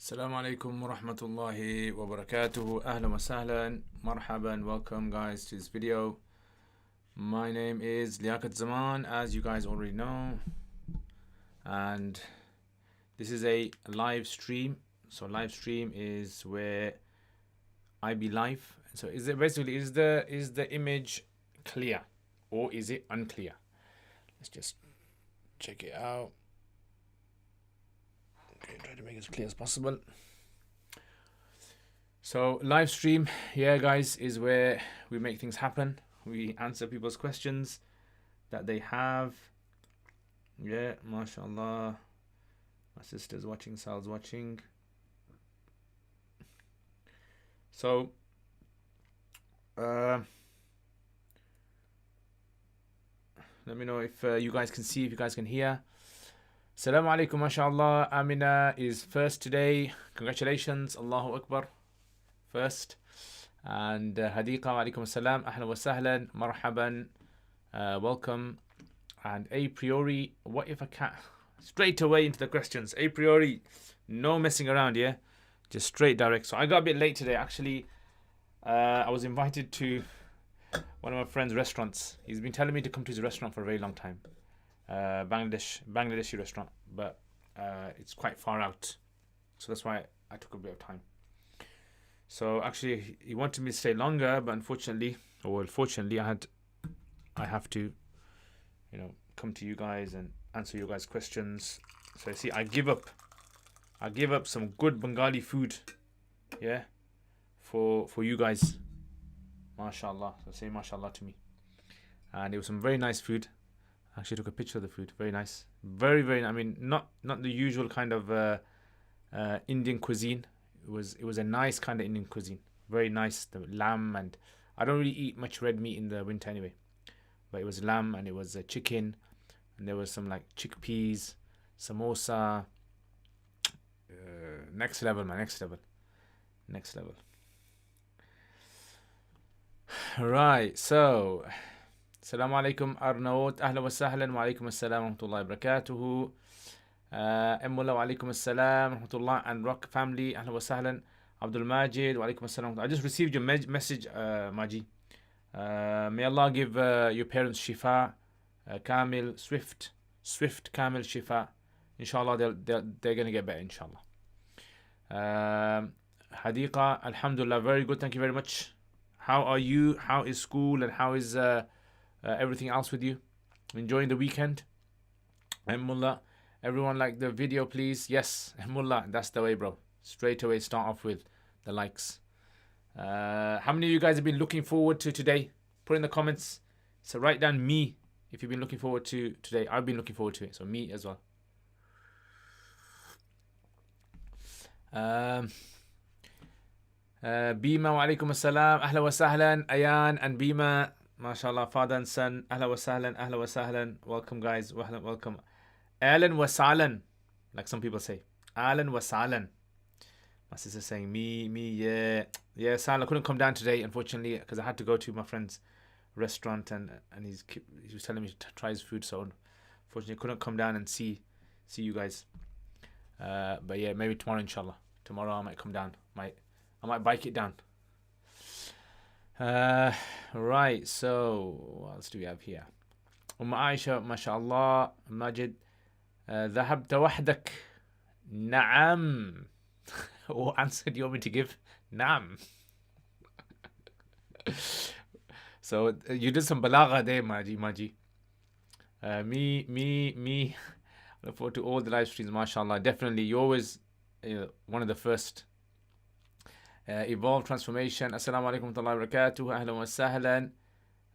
Assalamu alaikum wa rahmatullahi wa barakatuhu. Ahlan wa sahlan. Marhaban. Welcome, guys, to this video. My name is Liaquat Zaman, as you guys already know. And this is a live stream. So live stream is where I be live. So is the image clear or is it unclear? Let's just check it out. Okay, try to make it as clear as possible. So live stream, yeah, guys, is where we make things happen. We answer people's questions that they have. Yeah, mashallah. My sister's watching, Sal's watching. So let me know if you guys can see, if you guys can hear. Assalamu alaikum, mashallah. Amina is first today. Congratulations. Allahu Akbar. First. And Hadiqa, alaikum assalam. Ahlan wa sahlan. Marhaban. Welcome. And a priori, what if I can't? Straight away into the questions. A priori, no messing around, yeah? Just straight direct. So I got a bit late today. Actually, I was invited to one of my friend's restaurants. He's been telling me to come to his restaurant for a very long time. Bangladeshi restaurant, but it's quite far out, so that's why I took a bit of time. So actually, he wanted me to stay longer, but unfortunately, or fortunately, I have to, come to you guys and answer you guys' questions. So you see, I give up some good Bengali food, yeah, for you guys. MashaAllah. So say MashaAllah to me. And it was some very nice food. I actually took a picture of the food. Very nice. Very, very, I mean, not the usual kind of Indian cuisine. It was a nice kind of Indian cuisine. Very nice. The lamb, and I don't really eat much red meat in the winter anyway. But it was lamb, and it was chicken, and there was some like chickpeas, samosa. Next level, man. Next level. Right, so Assalamu alaikum Arnaut, ahla wa sahlan, wa alaikum assalam wa rahmatullahi wa barakatuhu. Emmullah wa alaikum assalam wa rahmatullah, and Rock family, ahla wa sahlan. Abdul Majid, wa alaikum assalam. I just received your message, Maji. May Allah give your parents shifa, Kamil, swift Kamil shifa. Inshallah, they're going to get better, inshallah. Hadiqa, alhamdulillah, very good, thank you very much. How are you? How is school, and how is everything else with you? Enjoying the weekend? Mullah, everyone like the video, please. Yes, Mullah, that's the way, bro. Straight away, start off with the likes. How many of you guys have been looking forward to today? Put in the comments. So write down me if you've been looking forward to today. I've been looking forward to it, so me as well. Bima wa alaikum assalam. Ahla wa sahlan. Ayan and Bima, mashallah, father and son. Ahla wa sahlan. Welcome, guys. Welcome. Ahlan wa sahlan, like some people say. Ahlan wa sahlan. My sister's saying me, yeah. Sal, I couldn't come down today, unfortunately, because I had to go to my friend's restaurant, and he was telling me to try his food, so unfortunately I couldn't come down and see you guys. But yeah, maybe tomorrow, inshallah. Tomorrow I might come down. I might bike it down. Right, so what else do we have here? Aisha, mashallah. Majid, ذهبت وحدك. نعم. What answer do you want me to give? Naam. So you did some balagha there, Maji. Me. I look forward to all the live streams, mashallah. Definitely, you're always one of the first. Evolve Transformation. Assalamu alaikum wa rahmatullahi wa barakatuh. Ahlan wa sahlan.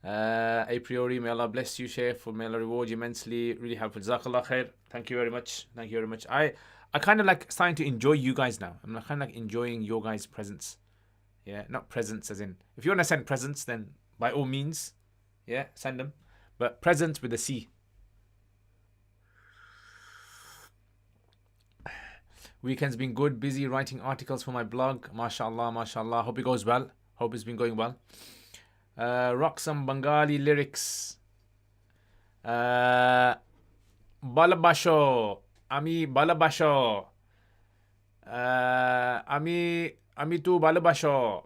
A priori, may Allah bless you, Shaykh, may Allah reward you immensely. Really helpful. Jazakallah khair. Thank you very much. I kind of like starting to enjoy you guys now. I'm kind of like enjoying your guys' presence. Yeah, not presents as in. If you want to send presents, then by all means, yeah, send them. But presents with a C. Weekend's been good. Busy writing articles for my blog. MashaAllah. Hope it goes well. Hope it's been going well. Rock some Bengali lyrics. Balabasho. Ami Balabasho. আমি তো ভালোবাসো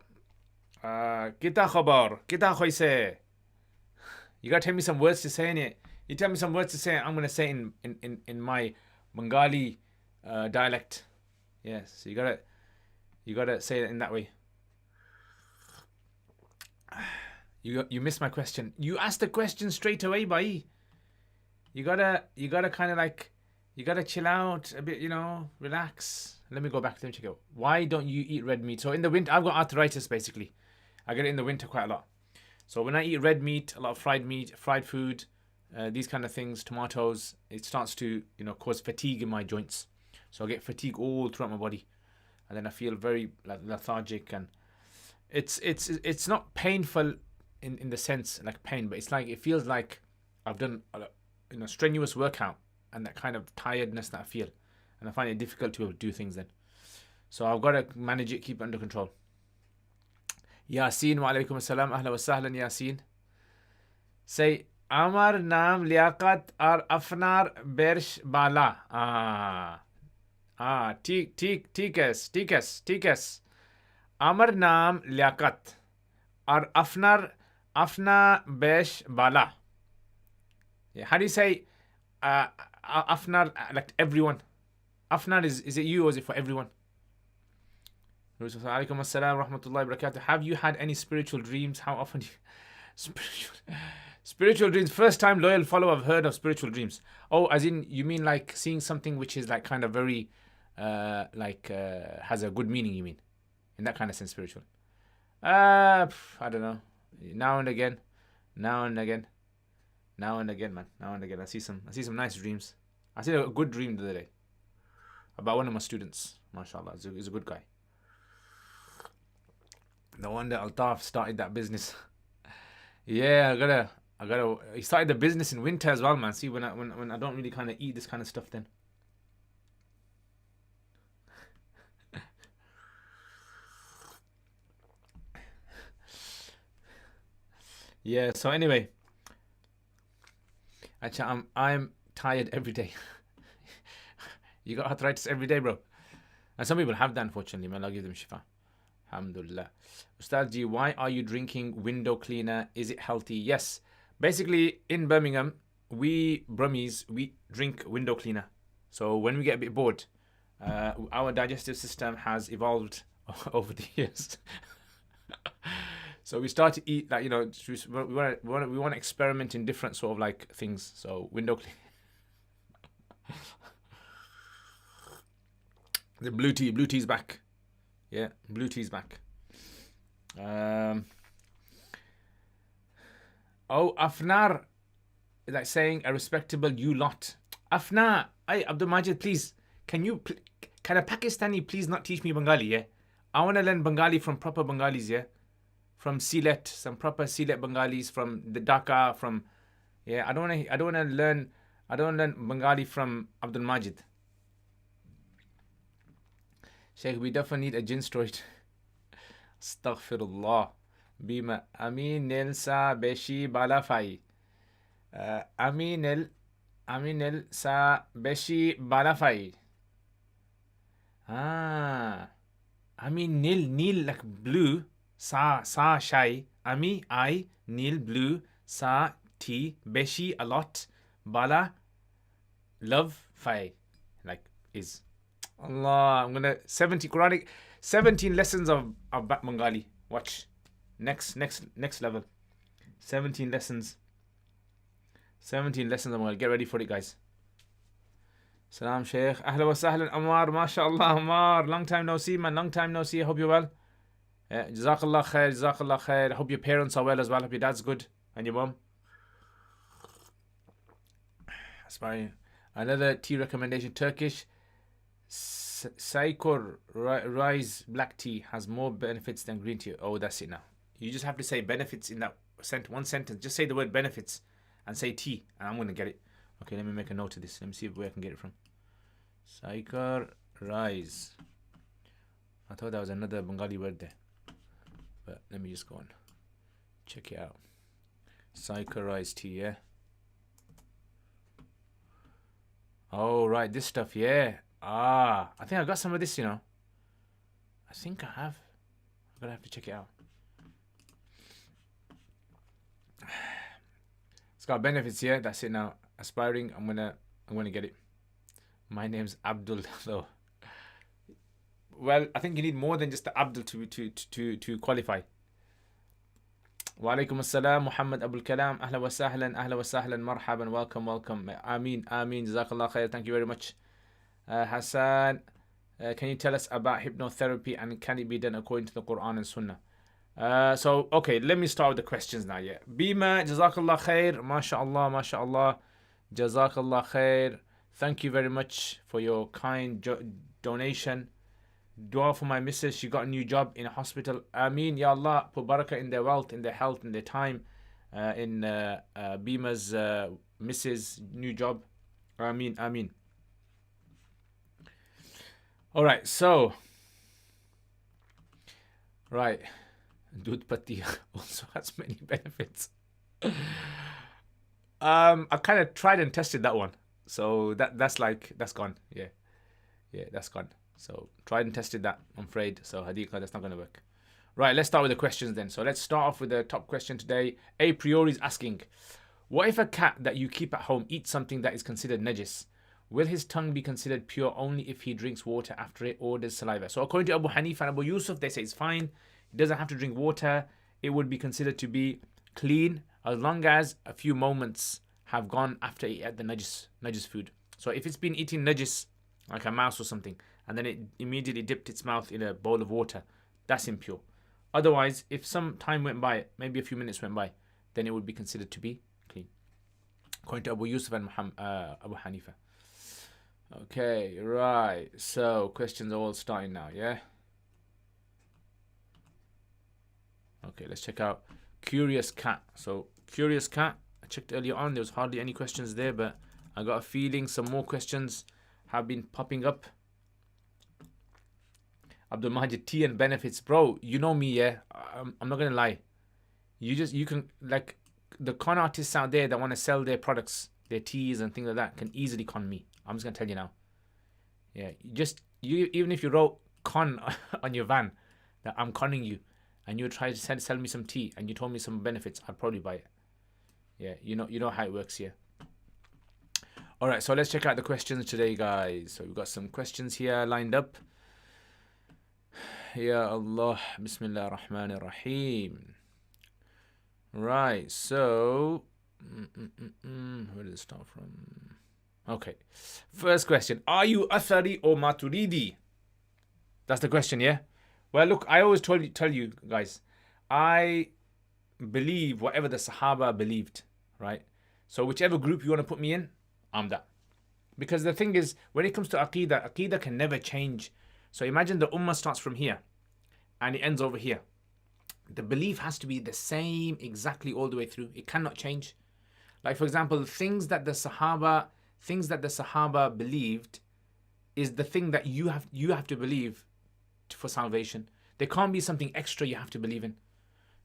kita khabar kita khoise. You gotta tell me some words to say in it. You tell me some words to say, I'm gonna say in my Bengali dialect. Yes, so you gotta say it in that way. You missed my question. You asked the question straight away, bhai. You gotta kind of like, you gotta chill out a bit, you know, relax. Let me go back. Let me check out. Why don't you eat red meat? So in the winter, I've got arthritis basically. I get it in the winter quite a lot. So when I eat red meat, a lot of fried meat, fried food, these kind of things, tomatoes, it starts to, you know, cause fatigue in my joints. So I get fatigue all throughout my body, and then I feel very lethargic, and it's not painful in the sense like pain, but it's like it feels like I've done strenuous workout, and that kind of tiredness that I feel, and I find it difficult to do things then. So I've got to manage it, keep it under control. Yasin, wa alaikum assalam, ahla wa sahlan Yasin. Say, Amar naam Liaquat ar afnar bersh bala. Tikas. Amar naam Liaquat ar afna bersh bala. Yeah, how do you say afnar, like everyone? Afnar is it you or is it for everyone? Alaikum assalam rahmatullahi barakatuh. Have you had any spiritual dreams? How often do you spiritual dreams? First time loyal follower I've heard of spiritual dreams. Oh, as in you mean like seeing something which is like kind of very has a good meaning, you mean? In that kind of sense, spiritual. I don't know. Now and again, man. Now and again, I see some nice dreams. I see a good dream the other day about one of my students. MashaAllah, he's a good guy. No wonder Altaf started that business. Yeah, I gotta. He started the business in winter as well, man. See, when I don't really kind of eat this kind of stuff, then. Yeah. So anyway, actually, I'm tired every day. You got arthritis every day, bro. And some people have that, unfortunately. May Allah give them shifa. Alhamdulillah. Ustadji, why are you drinking window cleaner? Is it healthy? Yes. Basically, in Birmingham, we Brummies, we drink window cleaner. So when we get a bit bored, our digestive system has evolved over the years. So we start to eat, like, you know, we want to experiment in different sort of like things. So window cleaner. The blue tea's back. Yeah, blue tea's back. Afnar, like saying a respectable you lot. Afna, Abdul Majid, please, can a Pakistani please not teach me Bengali, yeah? I want to learn Bengali from proper Bengalis, yeah? From Sylhet, some proper Sylhet Bengalis, from the Dhaka, from, yeah, I don't want to learn Bengali from Abdul Majid. Sheikh, we definitely need a jinn story. Astaghfirullah. Bima Aminel sa beshi balafai. Aminel sa beshi balafai. Nil like blue. Sa shai. I nil blue. Sa tea. Beshi a lot. Bala love fai. Like is. Allah, I'm gonna 17 lessons of Bengali. Watch. Next level. 17 lessons. 17 lessons of Bengali. Get ready for it, guys. Salam Sheikh. Ahla wa sahlan Ammar. MashaAllah Ammar. Long time no see, man. Long time no see. I hope you're well. Jazakallah khair. I hope your parents are well as well. I hope your dad's good. And your mom. Aspiring. Another tea recommendation. Turkish Saikor rice black tea has more benefits than green tea. Oh, that's it now. You just have to say benefits in that one sentence. Just say the word benefits and say tea, and I'm going to get it. Okay, let me make a note of this. Let me see where I can get it from. Saikor rice. I thought that was another Bengali word there. But let me just go on. Check it out. Saikor rice tea, yeah. Oh, right, this stuff, yeah. I think I got some of this, you know. I think I have. I'm gonna have to check it out. It's got benefits here. That's it now. Aspiring. I'm gonna get it. My name's Abdul though. Well, I think you need more than just the Abdul to qualify. Wa alaikum assalam, Muhammad Abul Kalam. Ahla wa sahlan, marhaban, welcome. Ameen, Jazakallah khair. Thank you very much. Hassan, can you tell us about hypnotherapy and can it be done according to the Quran and Sunnah? So, okay, let me start with the questions now. Yeah, Bima, Jazakallah khair. MashaAllah. Jazakallah khair. Thank you very much for your kind donation. Dua for my missus. She got a new job in a hospital. Ameen. Ya Allah. Put barakah in their wealth, in their health, in their time. In Bima's missus' new job. Ameen. Alright, so. Right. Doodh patti also has many benefits. I kind of tried and tested that one. So that's gone. Yeah, that's gone. So tried and tested that, I'm afraid. So Hadika, that's not going to work. Right, let's start with the questions then. So let's start off with the top question today. A priori is asking, what if a cat that you keep at home eats something that is considered najis? Will his tongue be considered pure only if he drinks water after it or does saliva? So according to Abu Hanifa and Abu Yusuf, they say it's fine. He doesn't have to drink water. It would be considered to be clean as long as a few moments have gone after he ate the najis food. So if it's been eating najis, like a mouse or something, and then it immediately dipped its mouth in a bowl of water, that's impure. Otherwise, if some time went by, maybe a few minutes went by, then it would be considered to be clean. According to Abu Yusuf and Abu Hanifa. Okay, right. So questions are all starting now, yeah? Okay, let's check out Curious Cat. So Curious Cat, I checked earlier on, there was hardly any questions there, but I got a feeling some more questions have been popping up. Abdul Majid, tea and benefits. Bro, you know me, yeah? I'm not going to lie. You can, like, the con artists out there that want to sell their products, their teas and things like that, can easily con me. I'm just going to tell you now. Yeah, even if you wrote con on your van, that I'm conning you, and you try to sell me some tea, and you told me some benefits, I'd probably buy it. Yeah, you know how it works here. All right, so let's check out the questions today, guys. So we've got some questions here lined up. Ya Allah, Bismillah ar-Rahman ar-Rahim. Right, so where does it start from? Okay, first question: are you Athari or Maturidi? That's the question, yeah. Well, look, I always tell you guys, I believe whatever the Sahaba believed, right? So whichever group you want to put me in, I'm that. Because the thing is, when it comes to Aqidah can never change. So imagine the Ummah starts from here and it ends over here. The belief has to be the same exactly all the way through. It cannot change. Like, for example, things that the Sahaba believed is the thing that you have to believe for salvation. There can't be something extra you have to believe in.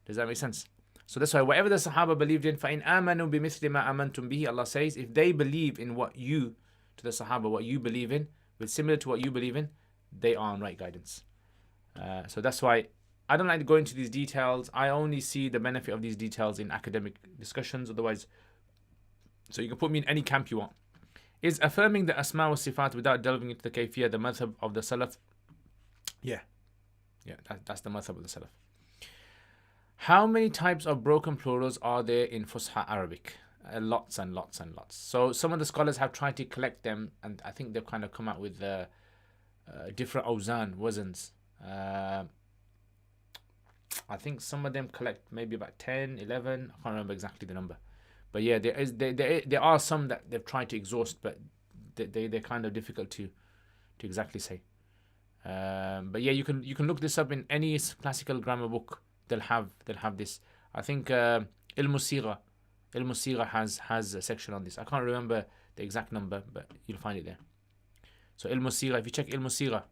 Does that make sense? So that's why whatever the Sahaba believed in, فَإِنْ آمَنُوا بِمِثْلِ مَا أَمَنْتُمْ بِهِ, Allah says, if they believe in what you believe in, with similar to what you believe in, they are on right guidance. So that's why I don't like to go into these details. I only see the benefit of these details in academic discussions. Otherwise, so you can put me in any camp you want. Is affirming the Asma wa Sifat without delving into the Kayfiyah the madhab of the Salaf? Yeah, that's the madhab of the Salaf. How many types of broken plurals are there in Fusha Arabic? Lots and lots and lots. So some of the scholars have tried to collect them, and I think they've kind of come out with different awzan, wazns. I think some of them collect maybe about 10, 11. I can't remember exactly the number. But yeah, there are some that they've tried to exhaust, but they're kind of difficult to exactly say. But yeah, you can look this up in any classical grammar book. They'll have this. I think Ilm Sigha has a section on this. I can't remember the exact number, but you'll find it there. So Ilm Sigha, if you check Ilm Sigha,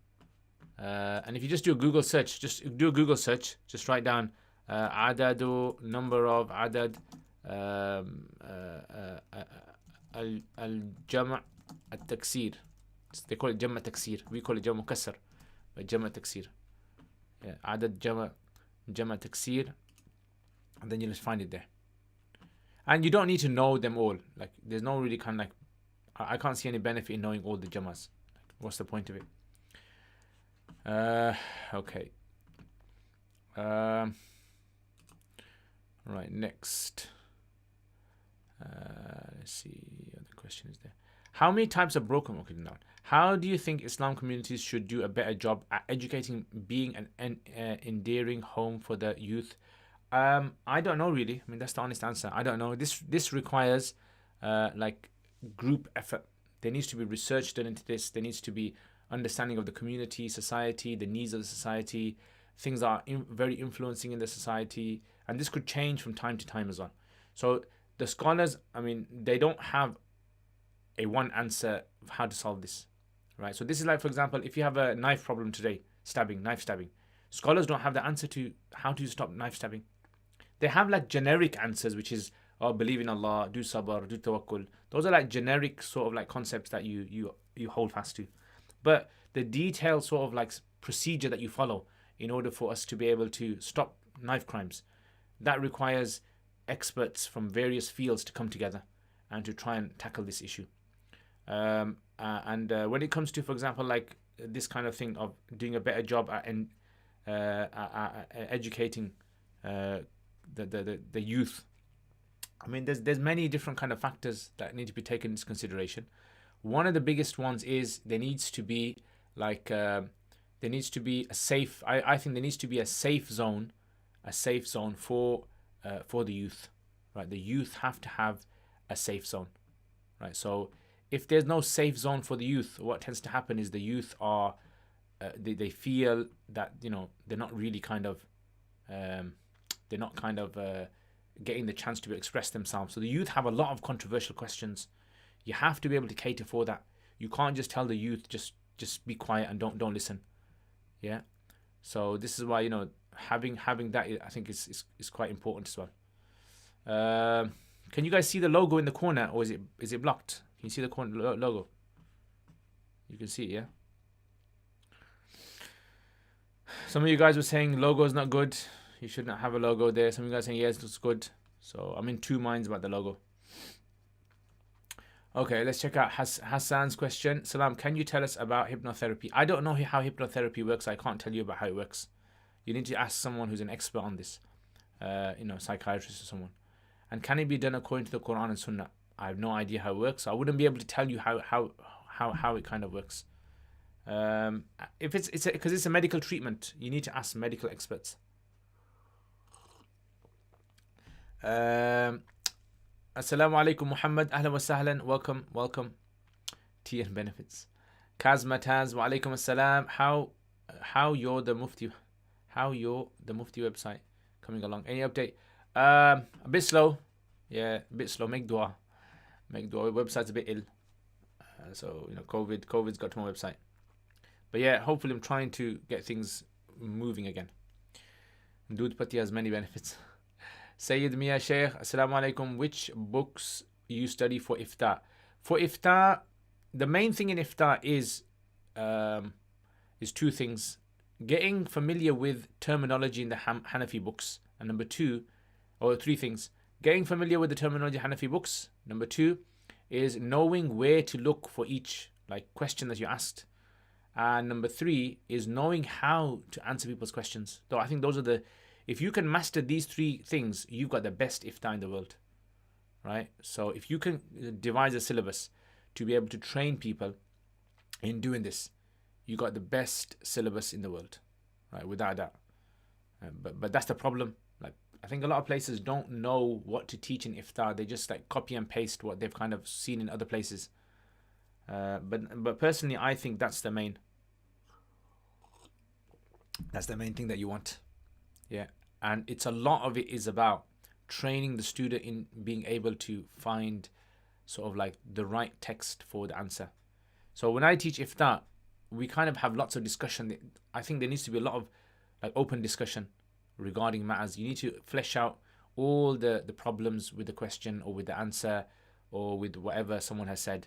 and if you just do a Google search, just write down adadu, number of adad, al-jam' al-taksir. They call it jam' al-taksir. We call it jam' al-kasr, but jam' al-taksir. Yeah, Adad, Jama, Taksir, and then you'll just find it there. And you don't need to know them all. Like, there's no really kind of like, I can't see any benefit in knowing all the Jamas. What's the point of it? Okay. Right, next. Let's see. The question is there. How many types of broken? Okay, now. How do you think Islam communities should do a better job at educating, being an endearing home for the youth? I don't know really. I mean, that's the honest answer. I don't know. This requires like group effort. There needs to be research done into this. There needs to be understanding of the community, society, the needs of the society, things that are very influencing in the society, and this could change from time to time as well. So the scholars, I mean, they don't have a one answer of how to solve this, right? So this is like, for example, if you have a knife problem today, knife stabbing, scholars don't have the answer to how to stop knife stabbing. They have like generic answers, which is, oh, believe in Allah, do sabr, do tawakkul. Those are like generic sort of like concepts that you hold fast to. But the detailed sort of like procedure that you follow in order for us to be able to stop knife crimes, that requires experts from various fields to come together and to try and tackle this issue. And when it comes to, for example, like this kind of thing of doing a better job at educating the youth, I mean, there's many different kind of factors that need to be taken into consideration. One of the biggest ones is there needs to be like there needs to be a safe. I think there needs to be a safe zone for the youth, right? The youth have to have a safe zone, right? So if there's no safe zone for the youth, what tends to happen is the youth are they feel that, you know, they're not really kind of getting the chance to express themselves. So the youth have a lot of controversial questions. You have to be able to cater for that. You can't just tell the youth just be quiet and don't listen. Yeah. So this is why, you know, having that, I think is quite important as well. Can you guys see the logo in the corner, or is it blocked? Can you see the corner logo? You can see it, yeah. Some of you guys were saying logo is not good. You should not have a logo there. Some of you guys saying yes, it looks good. So I'm in two minds about the logo. Okay, let's check out Hassan's question. Salam, can you tell us about hypnotherapy? I don't know how hypnotherapy works. I can't tell you about how it works. You need to ask someone who's an expert on this, psychiatrist or someone. And can it be done according to the Quran and Sunnah? I have no idea how it works. I wouldn't be able to tell you how it kind of works. If because it's a medical treatment, you need to ask medical experts. Assalamu alaikum Muhammad, ahlan wa sahlan, welcome. Tea and benefits. Kazma Taz, wa alaikum assalam. How you're the Mufti website coming along? Any update? A bit slow. Yeah, a bit slow. Make dua. Website's a bit ill. So, you know, COVID's got to my website. But yeah, hopefully I'm trying to get things moving again. Doodh Patti has many benefits. Sayyid Mia Sheikh, Assalamu alaikum. Which books you study for iftar? For iftar, the main thing in iftar is two things: getting familiar with terminology in the Hanafi books, and number two, or three things: getting familiar with the terminology Hanafi books. Number two is knowing where to look for each like question that you asked, and number three is knowing how to answer people's questions. So I think those are if you can master these three things, you've got the best iftar in the world, right? So if you can devise a syllabus to be able to train people in doing this, you got the best syllabus in the world, right? Without doubt. But that's the problem. Like, I think a lot of places don't know what to teach in iftar. They just like copy and paste what they've kind of seen in other places. But personally, I think that's the main thing that you want. Yeah, and it's a lot of it is about training the student in being able to find sort of like the right text for the answer. So when I teach iftar, we kind of have lots of discussion. I think there needs to be a lot of like open discussion regarding matters. You need to flesh out all the problems with the question or with the answer or with whatever someone has said.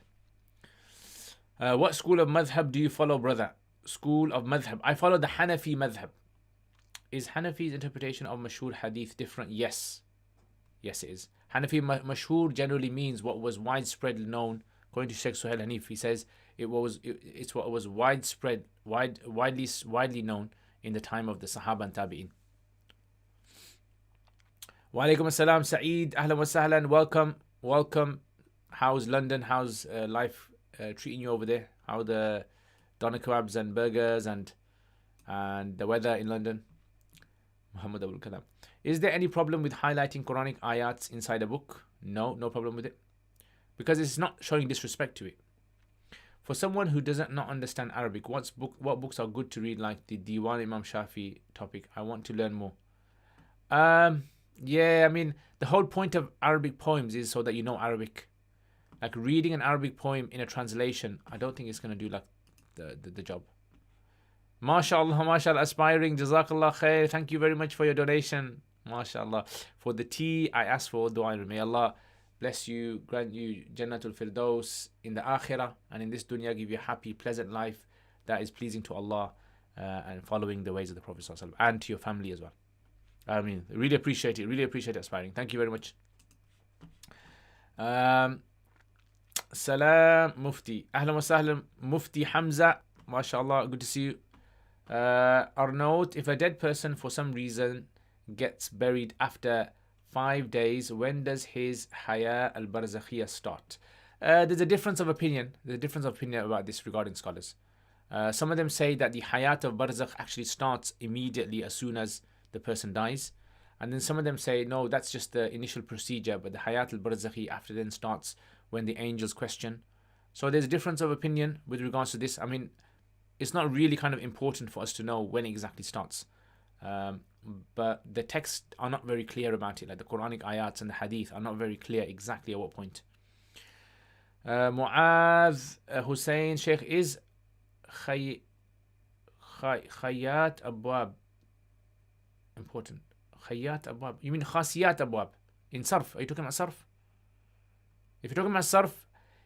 What school of madhab do you follow, brother? School of madhab. I follow the Hanafi madhab. Is Hanafi's interpretation of mashhur hadith different? Yes. Yes, it is. Hanafi mashhur generally means what was widespread known. According to Sheikh Suhail Hanif, he says it's what was widely known in the time of the Sahaba and Tabi'in. Wa alaikum assalam, Saeed. Ahlan wa sahlan. Welcome. How's London? How's life treating you over there? How the doner kebabs and burgers and the weather in London? Muhammad Abul Kalam. Is there any problem with highlighting Quranic ayats inside a book? No problem with it. Because it's not showing disrespect to it. For someone who doesn't not understand Arabic, what books are good to read, like the Diwan Imam Shafi topic? I want to learn more. Yeah, I mean, the whole point of Arabic poems is so that you know Arabic. Like reading an Arabic poem in a translation, I don't think it's going to do like the job. MashaAllah, aspiring, Jazakallah khair. Thank you very much for your donation. MashaAllah. For the tea, I ask for dua. May Allah bless you, grant you Jannatul Firdaus in the Akhirah, and in this dunya give you a happy, pleasant life that is pleasing to Allah, and following the ways of the Prophet ﷺ, and to your family as well. I mean, really appreciate it, aspiring. Thank you very much. Salam Mufti. Ahlan wa sahlan, Mufti Hamza. MashaAllah, good to see you. Arnaud, if a dead person for some reason gets buried after 5 days, when does his Haya al-Barzakhiyah start? There's a difference of opinion. About this regarding scholars. Some of them say that the Hayat of Barzakh actually starts immediately as soon as the person dies. And then some of them say, no, that's just the initial procedure, but the Hayat al-Barzakhi after then starts when the angels question. So there's a difference of opinion with regards to this. I mean, it's not really kind of important for us to know when it exactly starts. But the texts are not very clear about it. Like the Quranic ayats and the hadith are not very clear exactly at what point. Mu'adh Hussein Sheikh, is Khayyat Abwab important? Khayyat Abwab. You mean Khasiyat Abwab in Sarf? Are you talking about Sarf? If you're talking about Sarf,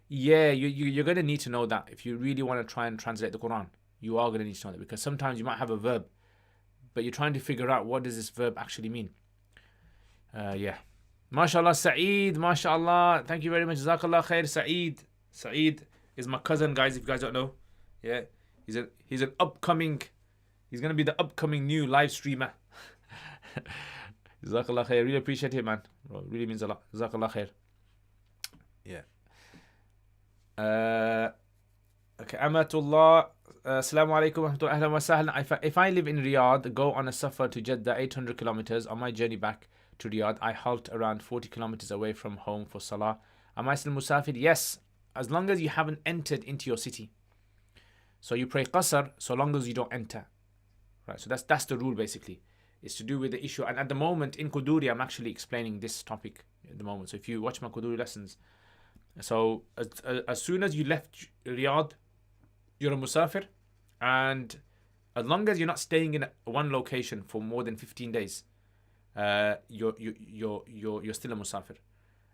yeah, you're going to need to know that. If you really want to try and translate the Quran, you are going to need to know that, because sometimes you might have a verb, but you're trying to figure out what does this verb actually mean. Yeah. MashaAllah, Saeed, MashaAllah. Thank you very much. Jazakallah khair, Saeed. Saeed is my cousin, guys, if you guys don't know. Yeah. He's an upcoming, he's going to be the upcoming new live streamer. Jazakallah khair. Really appreciate it, man. Bro, it really means a lot. Jazakallah khair. Yeah. Okay. Amatullah. Assalamu alaikum. Ahlan wa sahlan. If I live in Riyadh, go on a safar to Jeddah, 800 kilometers. On my journey back to Riyadh, I halt around 40 kilometers away from home for salah. Am I still musafir? Yes, as long as you haven't entered into your city. So you pray qasr so long as you don't enter. Right. So that's the rule basically. It's to do with the issue. And at the moment in Quduri, I'm actually explaining this topic at the moment. So if you watch my Quduri lessons, so as soon as you left Riyadh, you're a musafir, and as long as you're not staying in one location for more than 15 days, you're still a musafir.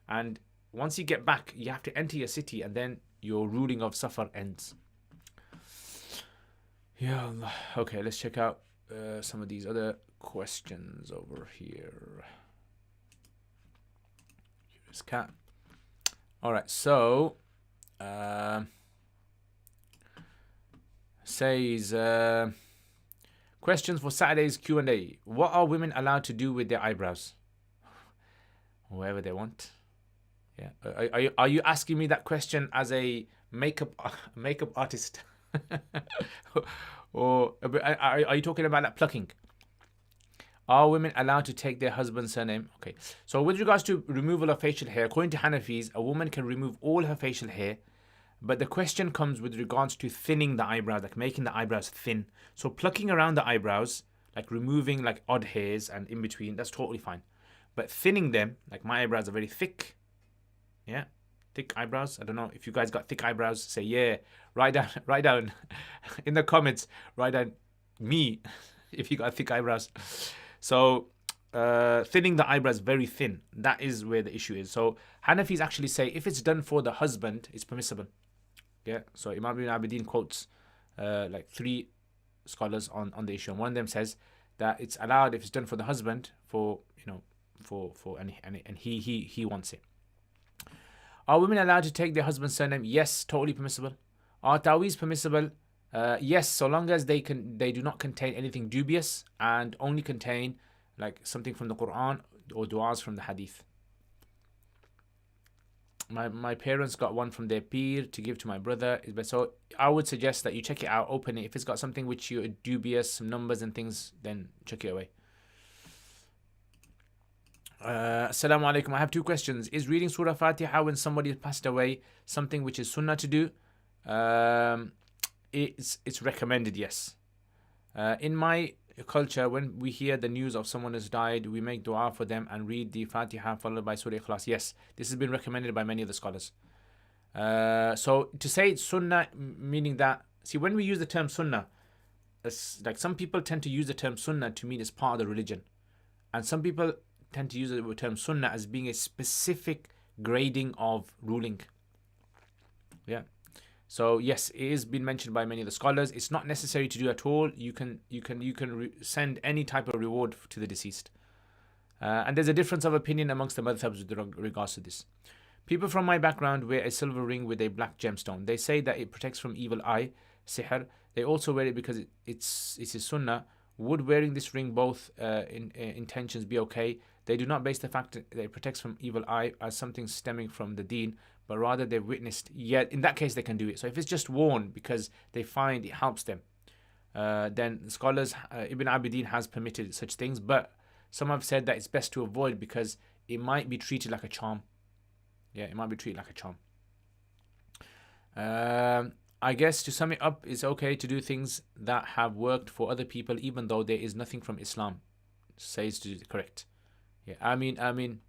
And once you get back, you have to enter your city, and then your ruling of safar ends. Ya Allah. Okay, let's check out some of these other questions over here. Here's Cat. All right, so says questions for Saturday's Q&A. What are women allowed to do with their eyebrows? Whatever they want. Yeah. Are you asking me that question as a makeup artist? Or are you talking about that plucking? Are women allowed to take their husband's surname? Okay. So with regards to removal of facial hair, according to Hanafis, a woman can remove all her facial hair, but the question comes with regards to thinning the eyebrows, like making the eyebrows thin. So plucking around the eyebrows, like removing like odd hairs and in between, that's totally fine. But thinning them, like my eyebrows are very thick. Yeah. Thick eyebrows. I don't know if you guys got thick eyebrows. Say yeah. Write down in the comments. Write down me if you got thick eyebrows. So thinning the eyebrows very thin. That is where the issue is. So Hanafis actually say if it's done for the husband, it's permissible. Yeah. So Imam Ibn Abidin quotes like 3 scholars on the issue. And one of them says that it's allowed if it's done for the husband, for and he wants it. Are women allowed to take their husband's surname? Yes, totally permissible. Are taweez permissible? Yes, so long as they do not contain anything dubious and only contain like something from the Quran or du'as from the Hadith. My parents got one from their peer to give to my brother. So I would suggest that you check it out, open it. If it's got something which you're dubious, some numbers and things, then chuck it away. Assalamu alaikum. I have two questions. Is reading Surah Fatiha when somebody has passed away something which is sunnah to do? It's recommended, yes. In my culture, when we hear the news of someone has died, we make dua for them and read the Fatiha followed by Surah Ikhlas. Yes, this has been recommended by many of the scholars. So to say it's sunnah, meaning that, see, when we use the term sunnah, like some people tend to use the term sunnah to mean it's part of the religion, and some people tend to use the term sunnah as being a specific grading of ruling. Yeah. So yes, it is been mentioned by many of the scholars. It's not necessary to do at all. You can send any type of reward to the deceased. And there's a difference of opinion amongst the madhabs with regards to this. People from my background wear a silver ring with a black gemstone. They say that it protects from evil eye, sihr. They also wear it because it's a sunnah. Would wearing this ring both intentions be okay? They do not base the fact that it protects from evil eye as something stemming from the deen, but rather they've witnessed. Yet in that case they can do it. So if it's just worn because they find it helps them, then scholars, Ibn Abidin has permitted such things, but some have said that it's best to avoid because it might be treated like a charm. Yeah, it might be treated like a charm. I guess to sum it up, it's okay to do things that have worked for other people even though there is nothing from Islam says to do the correct. Yeah, Ameen.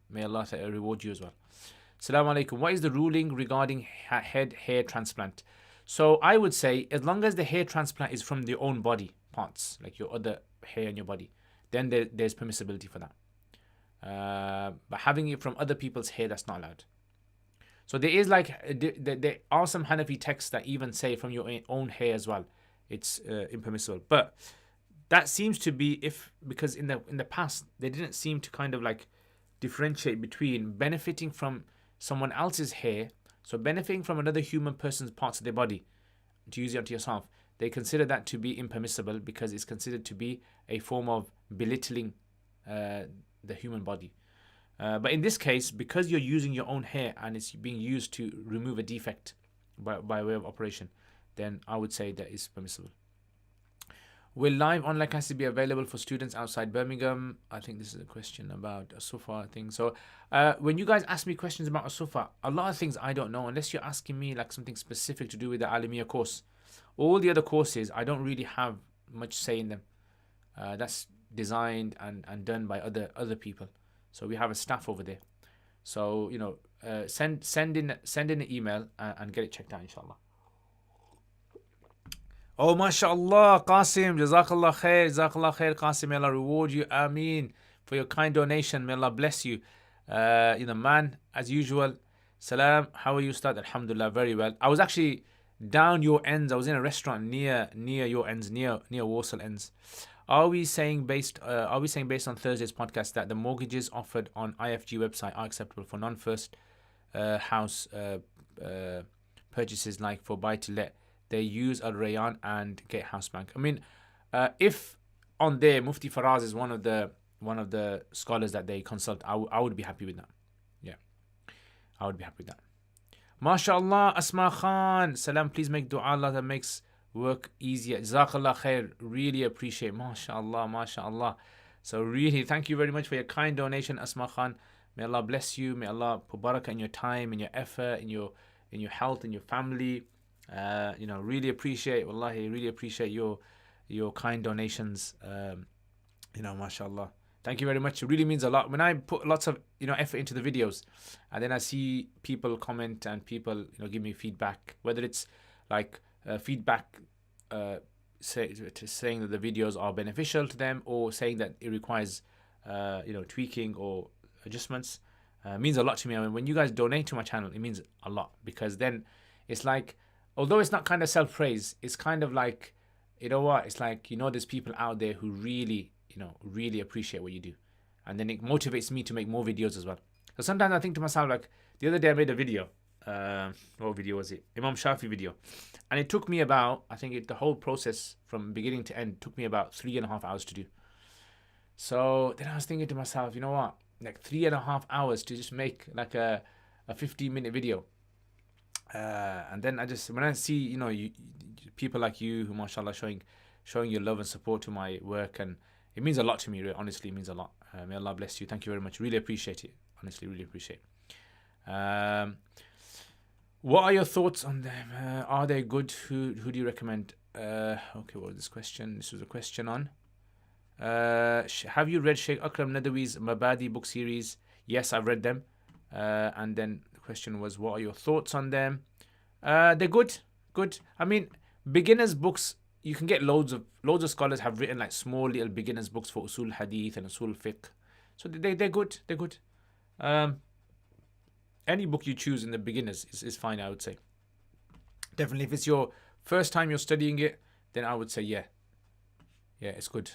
May Allah reward you as well. Assalamu alaikum. What is the ruling regarding head hair transplant? So I would say as long as the hair transplant is from your own body parts, like your other hair in your body, then there's permissibility for that. But having it from other people's hair, that's not allowed. So there is there are some Hanafi texts that even say from your own hair as well, it's impermissible. But that seems to be because in the past they didn't seem to kind of like differentiate between benefiting from someone else's hair, so benefiting from another human person's parts of their body to use it onto yourself. They consider that to be impermissible because it's considered to be a form of belittling the human body. But in this case, because you're using your own hair and it's being used to remove a defect by way of operation, then I would say that is permissible. Will live online classes be available for students outside Birmingham? I think this is a question about a Sufa thing. So when you guys ask me questions about a Sufa, a lot of things I don't know unless you're asking me like something specific to do with the Alamiya course. All the other courses, I don't really have much say in them. That's designed and done by other people. So we have a staff over there. So send in an email and get it checked out, inshallah. Oh, mashallah, Qasim, jazakallah khair, Qasim, may Allah reward you, ameen, for your kind donation, may Allah bless you. Man, as usual, salam, how are you, Ustad? Alhamdulillah, very well. I was actually down your ends, I was in a restaurant near your ends, near Walsall ends. Are we saying based on Thursday's podcast that the mortgages offered on IFG website are acceptable for non-first house purchases, like for buy to let? They use Al Rayyan and Gate House Bank. I mean, if on there Mufti Faraz is one of the scholars that they consult, I would be happy with that. Yeah, I would be happy with that. MashaAllah, Asma Khan, salam. Please make dua Allah that makes work easier. Jazakallah khair. Really appreciate. MashaAllah. So really, thank you very much for your kind donation, Asma Khan. May Allah bless you. May Allah put barakah in your time, in your effort, in your health, in your family. Really appreciate, wallahi, really appreciate your kind donations. MashaAllah. Thank you very much. It really means a lot. When I put lots of effort into the videos, and then I see people comment and people give me feedback, whether it's like feedback saying that the videos are beneficial to them, or saying that it requires tweaking or adjustments, means a lot to me. I mean, when you guys donate to my channel, it means a lot, because then it's like, although it's not kind of self-praise, it's kind of like you know what? It's like, you know, there's people out there who really, you know, really appreciate what you do. And then it motivates me to make more videos as well. So sometimes I think to myself, like, the other day I made a video. What video was it? Imam Shafi video. And it took me about, I think the whole process from beginning to end took me about 3.5 hours to do. So then I was thinking to myself, you know what? Like 3.5 hours to just make like a 15-minute video. And then when I see, you know, people like you who, mashallah, showing your love and support to my work, and it means a lot to me. Honestly, it means a lot. May Allah bless you. Thank you very much. Really appreciate it. Honestly, really appreciate it. What are your thoughts on them? Are they good? Who do you recommend? Okay, what was this question? This was a question on. Have you read Sheikh Akram Nadawi's Mabadi book series? Yes, I've read them. And then the question was, what are your thoughts on them? They're good. Good. I mean, beginners books, you can get loads of scholars have written like small little beginners books for usul hadith and usul fiqh. So they're good. They're good. Any book you choose in the beginners is fine, I would say. Definitely, if it's your first time you're studying it, then I would say yeah, it's good.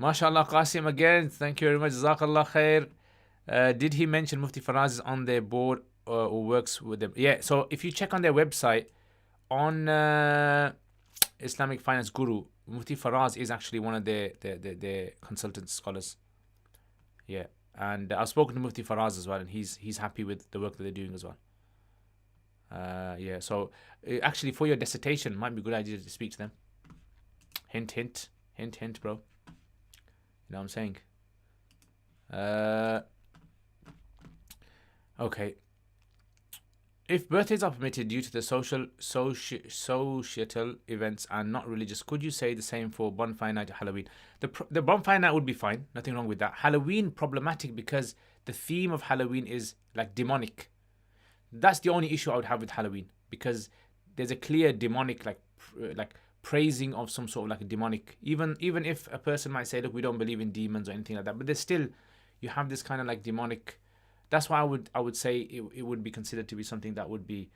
MashaAllah, Qasim again. Thank you very much. Jazakallah khair. Did he mention Mufti Faraz is on their board or works with them? Yeah, so if you check on their website, on Islamic Finance Guru, Mufti Faraz is actually one of their consultant scholars. Yeah, and I've spoken to Mufti Faraz as well, and he's happy with the work that they're doing as well. Yeah, so actually for your dissertation, might be a good idea to speak to them. Hint, hint, hint, hint, bro. You know what I'm saying? Okay. If birthdays are permitted due to the societal events and not religious, could you say the same for bonfire night or Halloween? The bonfire night would be fine. Nothing wrong with that. Halloween, problematic because the theme of Halloween is like demonic. That's the only issue I would have with Halloween, because there's a clear demonic like praising of some sort of like a demonic. Even if a person might say, look, we don't believe in demons or anything like that, but there's still, you have this kind of like demonic. That's why I would say it would be considered to be something that would be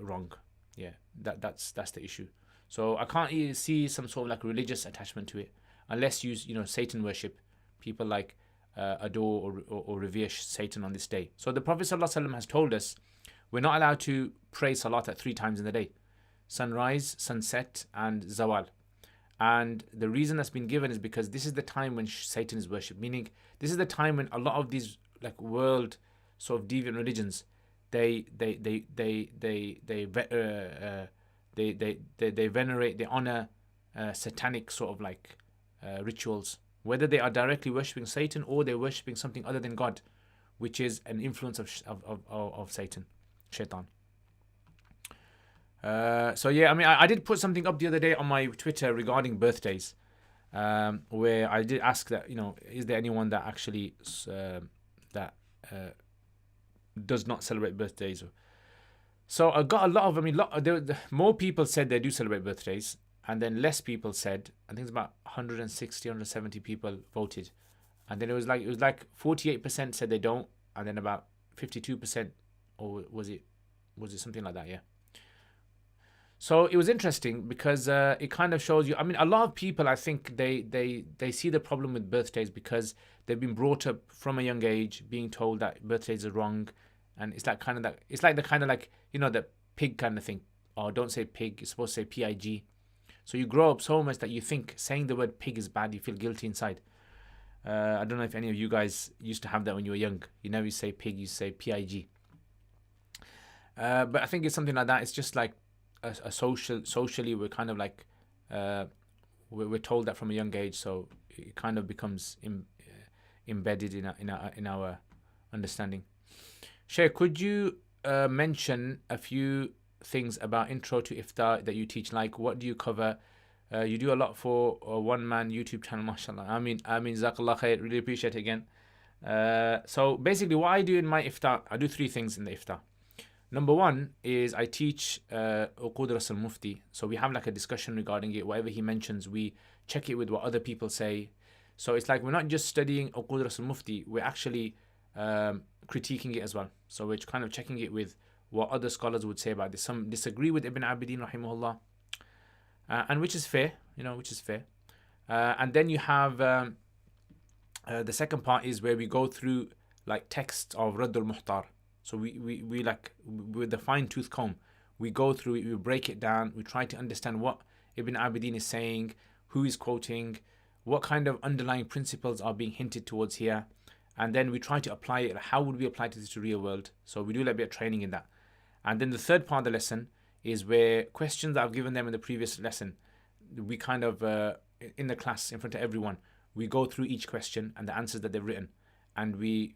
wrong. Yeah, that's the issue. So I can't see some sort of like religious attachment to it, unless you Satan worship. People like adore or revere Satan on this day. So the Prophet ﷺ has told us we're not allowed to pray salat at 3 times in the day: sunrise, sunset, and zawal. And the reason that's been given is because this is the time when Satan is worshipped. Meaning, this is the time when a lot of these like world sort of deviant religions, they venerate, they honor satanic sort of like rituals, whether they are directly worshipping Satan or they're worshipping something other than God, which is an influence of Satan, shaitan. So yeah, I mean, I did put something up the other day on my Twitter regarding birthdays, where I did ask that, is there anyone that actually does not celebrate birthdays? So I got a lot of, more people said they do celebrate birthdays, and then less people said, I think it's about 160, 170 people voted, and then it was like 48% said they don't, and then about 52%, or was it something like that? Yeah. So it was interesting because it kind of shows you, I mean, a lot of people, I think they see the problem with birthdays because they've been brought up from a young age being told that birthdays are wrong. And it's like the pig kind of thing. Oh, don't say pig, you're supposed to say pig. So you grow up so much that you think saying the word pig is bad, you feel guilty inside. I don't know if any of you guys used to have that when you were young. You never say pig, you say pig. But I think it's something like that. It's just like socially we're kind of like we're told that from a young age, so it kind of becomes embedded in our understanding. Sheikh, could you mention a few things about intro to iftar that you teach? Like, what do you cover? You do a lot for a one-man YouTube channel, mashallah. I mean jazakallah khair, really appreciate it again. So basically what I do in my iftar, I do 3 things in the iftar. Number 1 is I teach Uqud Ras al-Mufti. So we have like a discussion regarding it. Whatever he mentions, we check it with what other people say. So it's like we're not just studying Uqud Ras al-Mufti, we're actually critiquing it as well. So we're kind of checking it with what other scholars would say about this. Some disagree with Ibn Abidin rahimahullah, and which is fair, which is fair. And then you have the second part is where we go through like texts of Raddul Muhtar. So we like with the fine tooth comb, we go through it, we break it down, we try to understand what Ibn Abidin is saying, who is quoting, what kind of underlying principles are being hinted towards here, and then we try to apply it. How would we apply to this to real world? So we do a little bit of training in that. And then the third part of the lesson is where questions that I've given them in the previous lesson, we kind of in the class in front of everyone, we go through each question and the answers that they've written, and we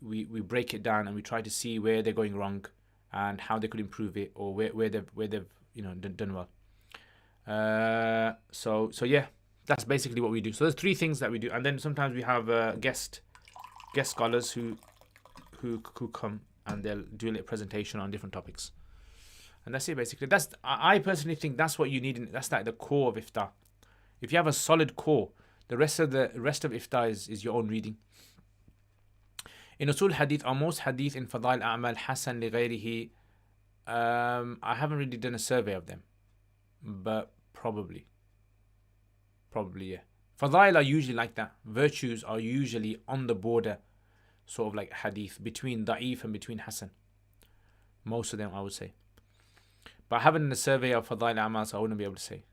break it down and we try to see where they're going wrong and how they could improve it, or where they've done well. So yeah, that's basically what we do. So there's three things that we do, and then sometimes we have guest scholars who come and they'll do a little presentation on different topics, and that's it basically. I personally think that's what you need. That's like the core of iftar. If you have a solid core, the rest of iftar is your own reading. In Usul Hadith, are most hadith in Fadail A'mal Hasan li ghayrihi? I haven't really done a survey of them, but probably yeah. Fadail are usually like that. Virtues are usually on the border, sort of like hadith, between da'if and between hasan. Most of them, I would say. But I haven't done a survey of Fadail A'mal, so I wouldn't be able to say.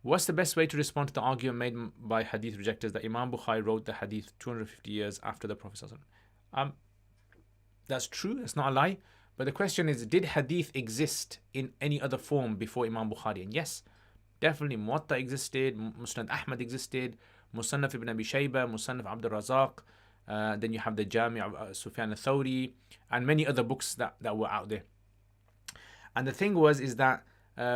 What's the best way to respond to the argument made by hadith rejectors that Imam Bukhari wrote the hadith 250 years after the Prophet ﷺ? That's true, that's not a lie. But the question is, did hadith exist in any other form before Imam Bukhari? And yes, definitely Muwatta existed, Musnad Ahmad existed, Musannaf ibn Abi Shayba, Musannaf Abdul Razak, then you have the Jami' of Sufyan al-Thawri, and many other books that were out there. And the thing is that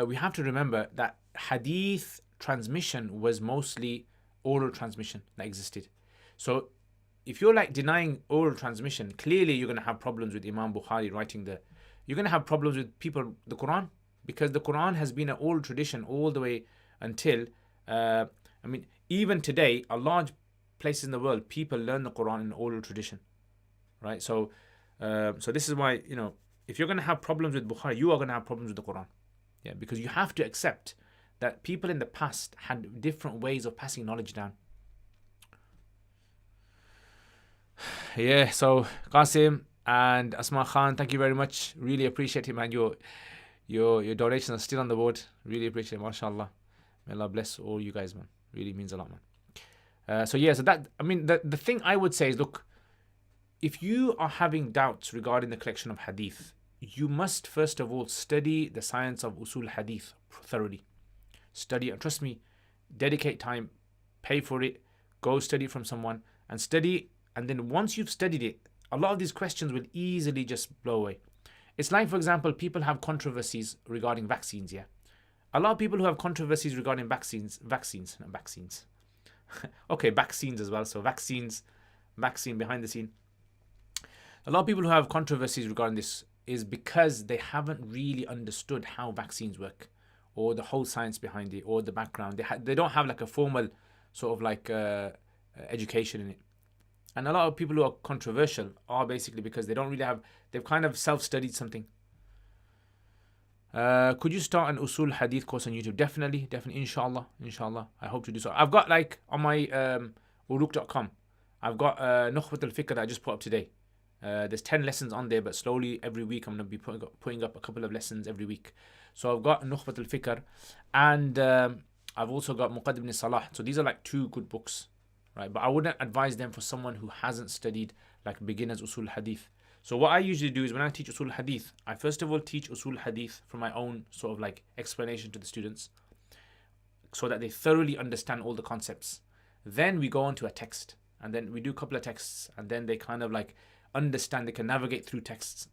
we have to remember that hadith transmission was mostly oral transmission that existed. So if you're like denying oral transmission, clearly you're going to have problems with Imam Bukhari writing you're going to have problems with the Quran, because the Quran has been an oral tradition all the way until, even today, a large places in the world, people learn the Quran in oral tradition, right? So this is why, if you're going to have problems with Bukhari, you are going to have problems with the Quran. Yeah, because you have to accept that people in the past had different ways of passing knowledge down. Yeah, so Qasim and Asma Khan, thank you very much. Really appreciate it, man. Your donations are still on the board. Really appreciate it, mashallah. May Allah bless all you guys, man. Really means a lot, man. So the thing I would say is, look, if you are having doubts regarding the collection of hadith, you must first of all study the science of usul hadith thoroughly. Study, and trust me, dedicate time, pay for it, go study from someone and study. And then once you've studied it, a lot of these questions will easily just blow away. It's like, for example, people have controversies regarding vaccines, yeah? A lot of people who have controversies regarding vaccines. Okay, vaccines as well. So vaccine behind the scene. A lot of people who have controversies regarding this is because they haven't really understood how vaccines work, or the whole science behind it, or the background. They don't have like a formal sort of like education in it. And a lot of people who are controversial are basically because they don't really they've kind of self-studied something. Could you start an usul hadith course on YouTube? Definitely, inshallah. I hope to do so. I've got like on my uruk.com, I've got Nukhbat al-Fikr that I just put up today. There's 10 lessons on there, but slowly every week I'm going to be putting up a couple of lessons every week. So I've got Nukhbat al-Fikr, and I've also got Muqaddam ibn Salah. So these are like two good books, right? But I wouldn't advise them for someone who hasn't studied like beginners usul hadith. So what I usually do is when I teach usul hadith, I first of all teach usul hadith from my own sort of like explanation to the students, so that they thoroughly understand all the concepts. Then we go on to a text, and then we do a couple of texts, and then they kind of like understand, they can navigate through texts.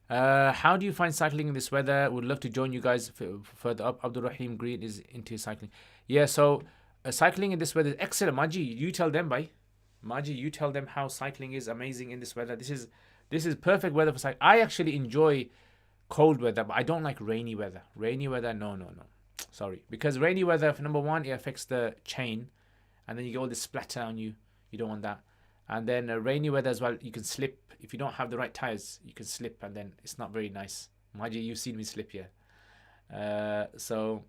How do you find cycling in this weather? Would love to join you guys further up. Abdul Rahim Green is into cycling. Yeah, so cycling in this weather is excellent. Maji, you tell them, you tell them how cycling is amazing in this weather. This is perfect weather for cycling. I actually enjoy cold weather, but I don't like rainy weather. Rainy weather, no. Sorry. Because rainy weather, for number one, it affects the chain, and then you get all this splatter on you. You don't want that. And then rainy weather as well, you can slip. If you don't have the right tires, you can slip, and then it's not very nice. Maji, you've seen me slip here. So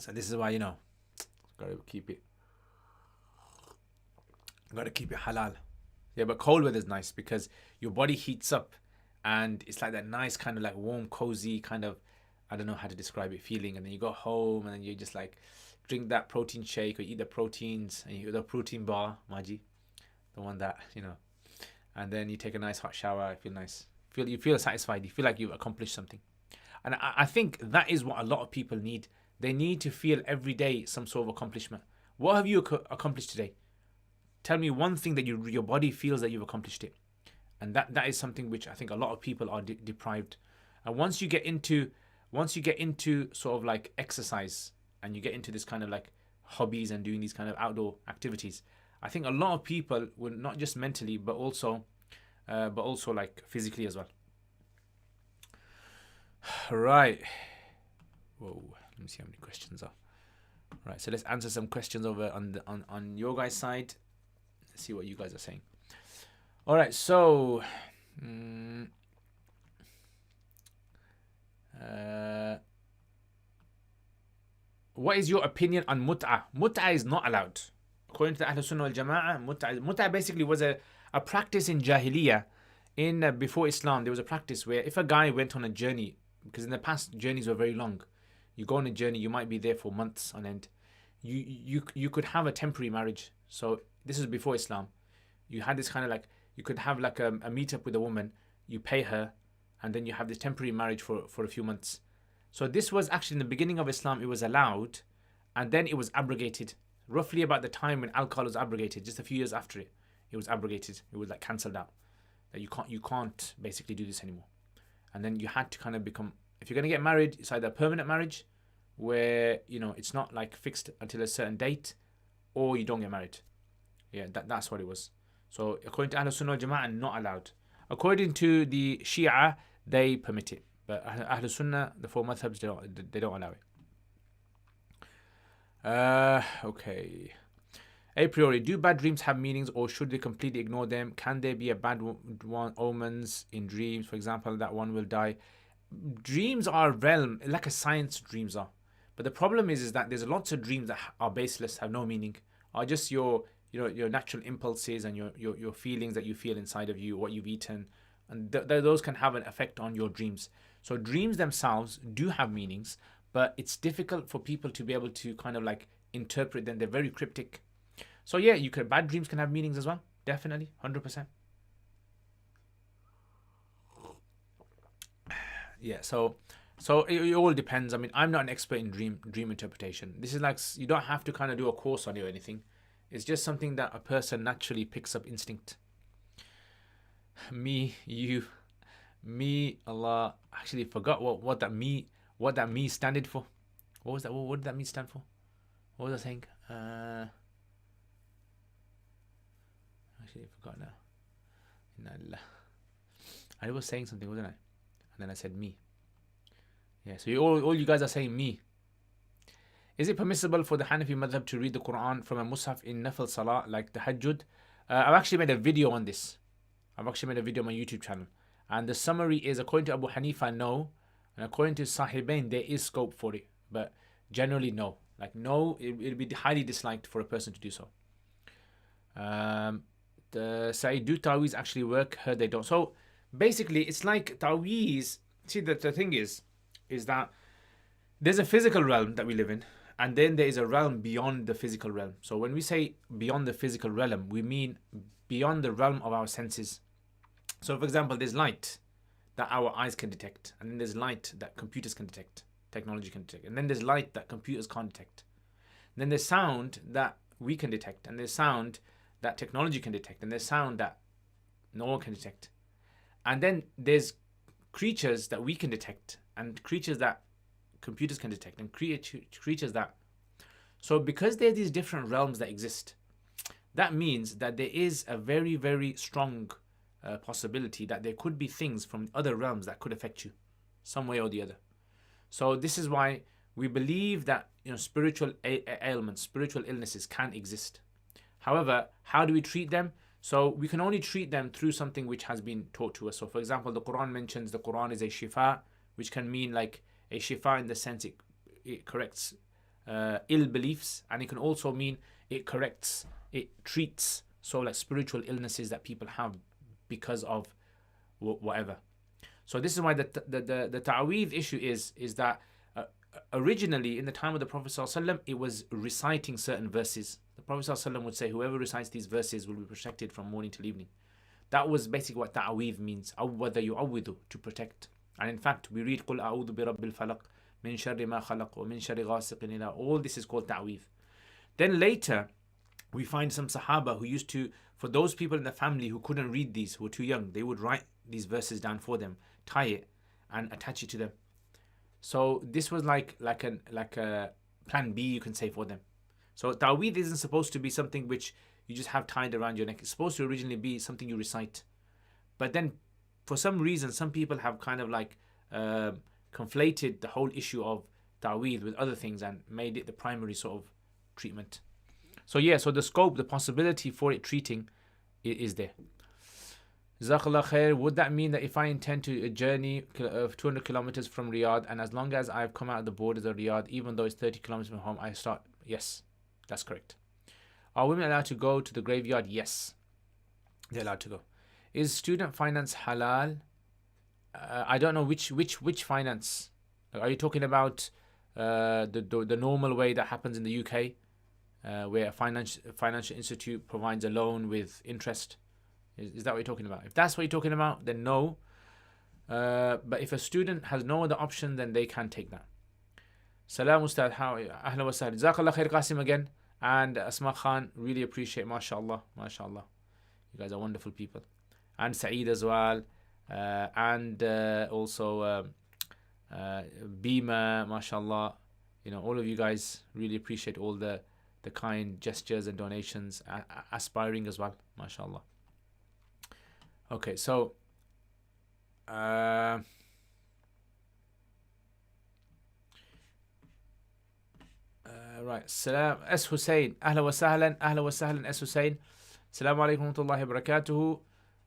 this is why, gotta keep it halal. Yeah, but cold weather is nice because your body heats up, and it's like that nice kind of like warm, cozy kind of, I don't know how to describe it, feeling. And then you go home, and then you just like drink that protein shake or eat the proteins, and you eat the protein bar, Maji, the one that, and then you take a nice hot shower. You feel nice. You feel satisfied. You feel like you've accomplished something. And I think that is what a lot of people need. They need to feel every day some sort of accomplishment. What have you accomplished today? Tell me one thing that your body feels that you've accomplished it. And that is something which I think a lot of people are deprived. And once you get into sort of like exercise, and you get into this kind of like hobbies and doing these kind of outdoor activities, I think a lot of people will, not just mentally, but also like physically as well. Right. Whoa. Let me see how many questions are. Right. So let's answer some questions over on your guys' side. Let's see what you guys are saying. All right. So, what is your opinion on mut'ah? Mut'ah is not allowed. According to the Ahlul Sunnah wal Jama'ah, mut'ah basically was a practice in Jahiliyyah. Before Islam, there was a practice where if a guy went on a journey, because in the past journeys were very long, you go on a journey, you might be there for months on end. You could have a temporary marriage. So this is before Islam. You had this kind of like, you could have like a meetup with a woman, you pay her, and then you have this temporary marriage for a few months. So this was actually in the beginning of Islam, it was allowed, and then it was abrogated. Roughly about the time when alcohol was abrogated, just a few years after it was abrogated. It was like cancelled out. That you can't basically do this anymore. And then you had to kind of become, if you're going to get married, it's either a permanent marriage where it's not like fixed until a certain date, or you don't get married. Yeah, that's what it was. So according to Ahlul Sunnah wal Jama'ah, not allowed. According to the Shia, they permit it, but Ahlul Sunnah, the four madhabs, they don't allow it. Okay. A priori, do bad dreams have meanings, or should they completely ignore them? Can there be a bad omens in dreams? For example, that one will die. Dreams are realm, like a science dreams are. But the problem is that there's lots of dreams that are baseless, have no meaning, are just your natural impulses and your feelings that you feel inside of you, what you've eaten. And those can have an effect on your dreams. So dreams themselves do have meanings, but it's difficult for people to be able to kind of like interpret them. They're very cryptic. So yeah, bad dreams can have meanings as well. Definitely, 100%. Yeah, so it all depends. I mean, I'm not an expert in dream interpretation. This is like, you don't have to kind of do a course on it or anything. It's just something that a person naturally picks up instinct. Me, you, me, Allah. Actually forgot what that me standed for. What was that? What did that me stand for? What was I saying? Actually, I forgot now. I was saying something, wasn't I? And then I said me. Yeah, so all you guys are saying me. Is it permissible for the Hanafi madhab to read the Quran from a mushaf in Nafil Salah, like the Tahajjud? I've actually made a video on this. I've actually made a video on my YouTube channel. And the summary is, according to Abu Hanifa, no. And according to Sahibain, there is scope for it. But generally, no. Like, no, it'll be highly disliked for a person to do so. Say, do ta'weez actually work? Heard they don't. So, basically, it's like ta'weez. See, the thing is that there's a physical realm that we live in, and then there is a realm beyond the physical realm. So when we say beyond the physical realm, we mean beyond the realm of our senses. So for example, there's light that our eyes can detect, and then there's light that computers can detect, technology can detect, and then there's light that computers can't detect. And then there's sound that we can detect, and there's sound that technology can detect, and there's sound that no one can detect. And then there's creatures that we can detect, and creatures that computers can detect, and creatures that... So because there are these different realms that exist, that means that there is a very, very strong possibility that there could be things from other realms that could affect you some way or the other. So this is why we believe that spiritual ailments, spiritual illnesses can exist. However, how do we treat them? So we can only treat them through something which has been taught to us. So for example, the Quran mentions the Quran is a shifa, which can mean like a shifa in the sense it corrects ill beliefs, and it can also mean it treats so like spiritual illnesses that people have because of whatever. So this is why the ta'weedh issue is that originally in the time of the Prophet ﷺ, it was reciting certain verses. The Prophet ﷺ would say, whoever recites these verses will be protected from morning till evening. That was basically what ta'weedh means. Awwada yu'awwidu, to protect. And in fact, we read قُلْ أَعُوذُ بِرَبِّ الْفَلَقِ مِنْ شَرِّ مَا خَلَقَ وَمِنْ شَرِّ غَاسِقٍ إِذَا. All this is called ta'weedh. Then later, we find some Sahaba who used to, for those people in the family who couldn't read these, who were too young, they would write these verses down for them, tie it, and attach it to them. So this was like a plan B, you can say, for them. So ta'weedh isn't supposed to be something which you just have tied around your neck. It's supposed to originally be something you recite. But then for some reason, some people have kind of like conflated the whole issue of ta'weedh with other things and made it the primary sort of treatment. So yeah, so the scope, the possibility for it treating is there. Jazakallah khair. Would that mean that if I intend to a journey of 200 kilometers from Riyadh, and as long as I've come out of the borders of Riyadh, even though it's 30 kilometers from home, I start? Yes, that's correct. Are women allowed to go to the graveyard? Yes, they're allowed to go. Is student finance halal? I don't know which finance. Are you talking about the normal way that happens in the UK, where a financial institute provides a loan with interest? Is that what you're talking about? If that's what you're talking about, then no. But if a student has no other option, then they can take that. Salam Ustad, how ahla wa sahla. Jazakallah khair Qasim again. And Asma Khan, really appreciate, mashallah, mashallah. You guys are wonderful people. And Saeed as well. And also Bima, mashallah. You know, all of you guys, really appreciate all the kind gestures and donations. Aspiring as well, mashallah. Okay, so right. Salam S Hussein. Ahla wa sahlan S Hussein. Assalamu alaikum wa rahmatullahi wa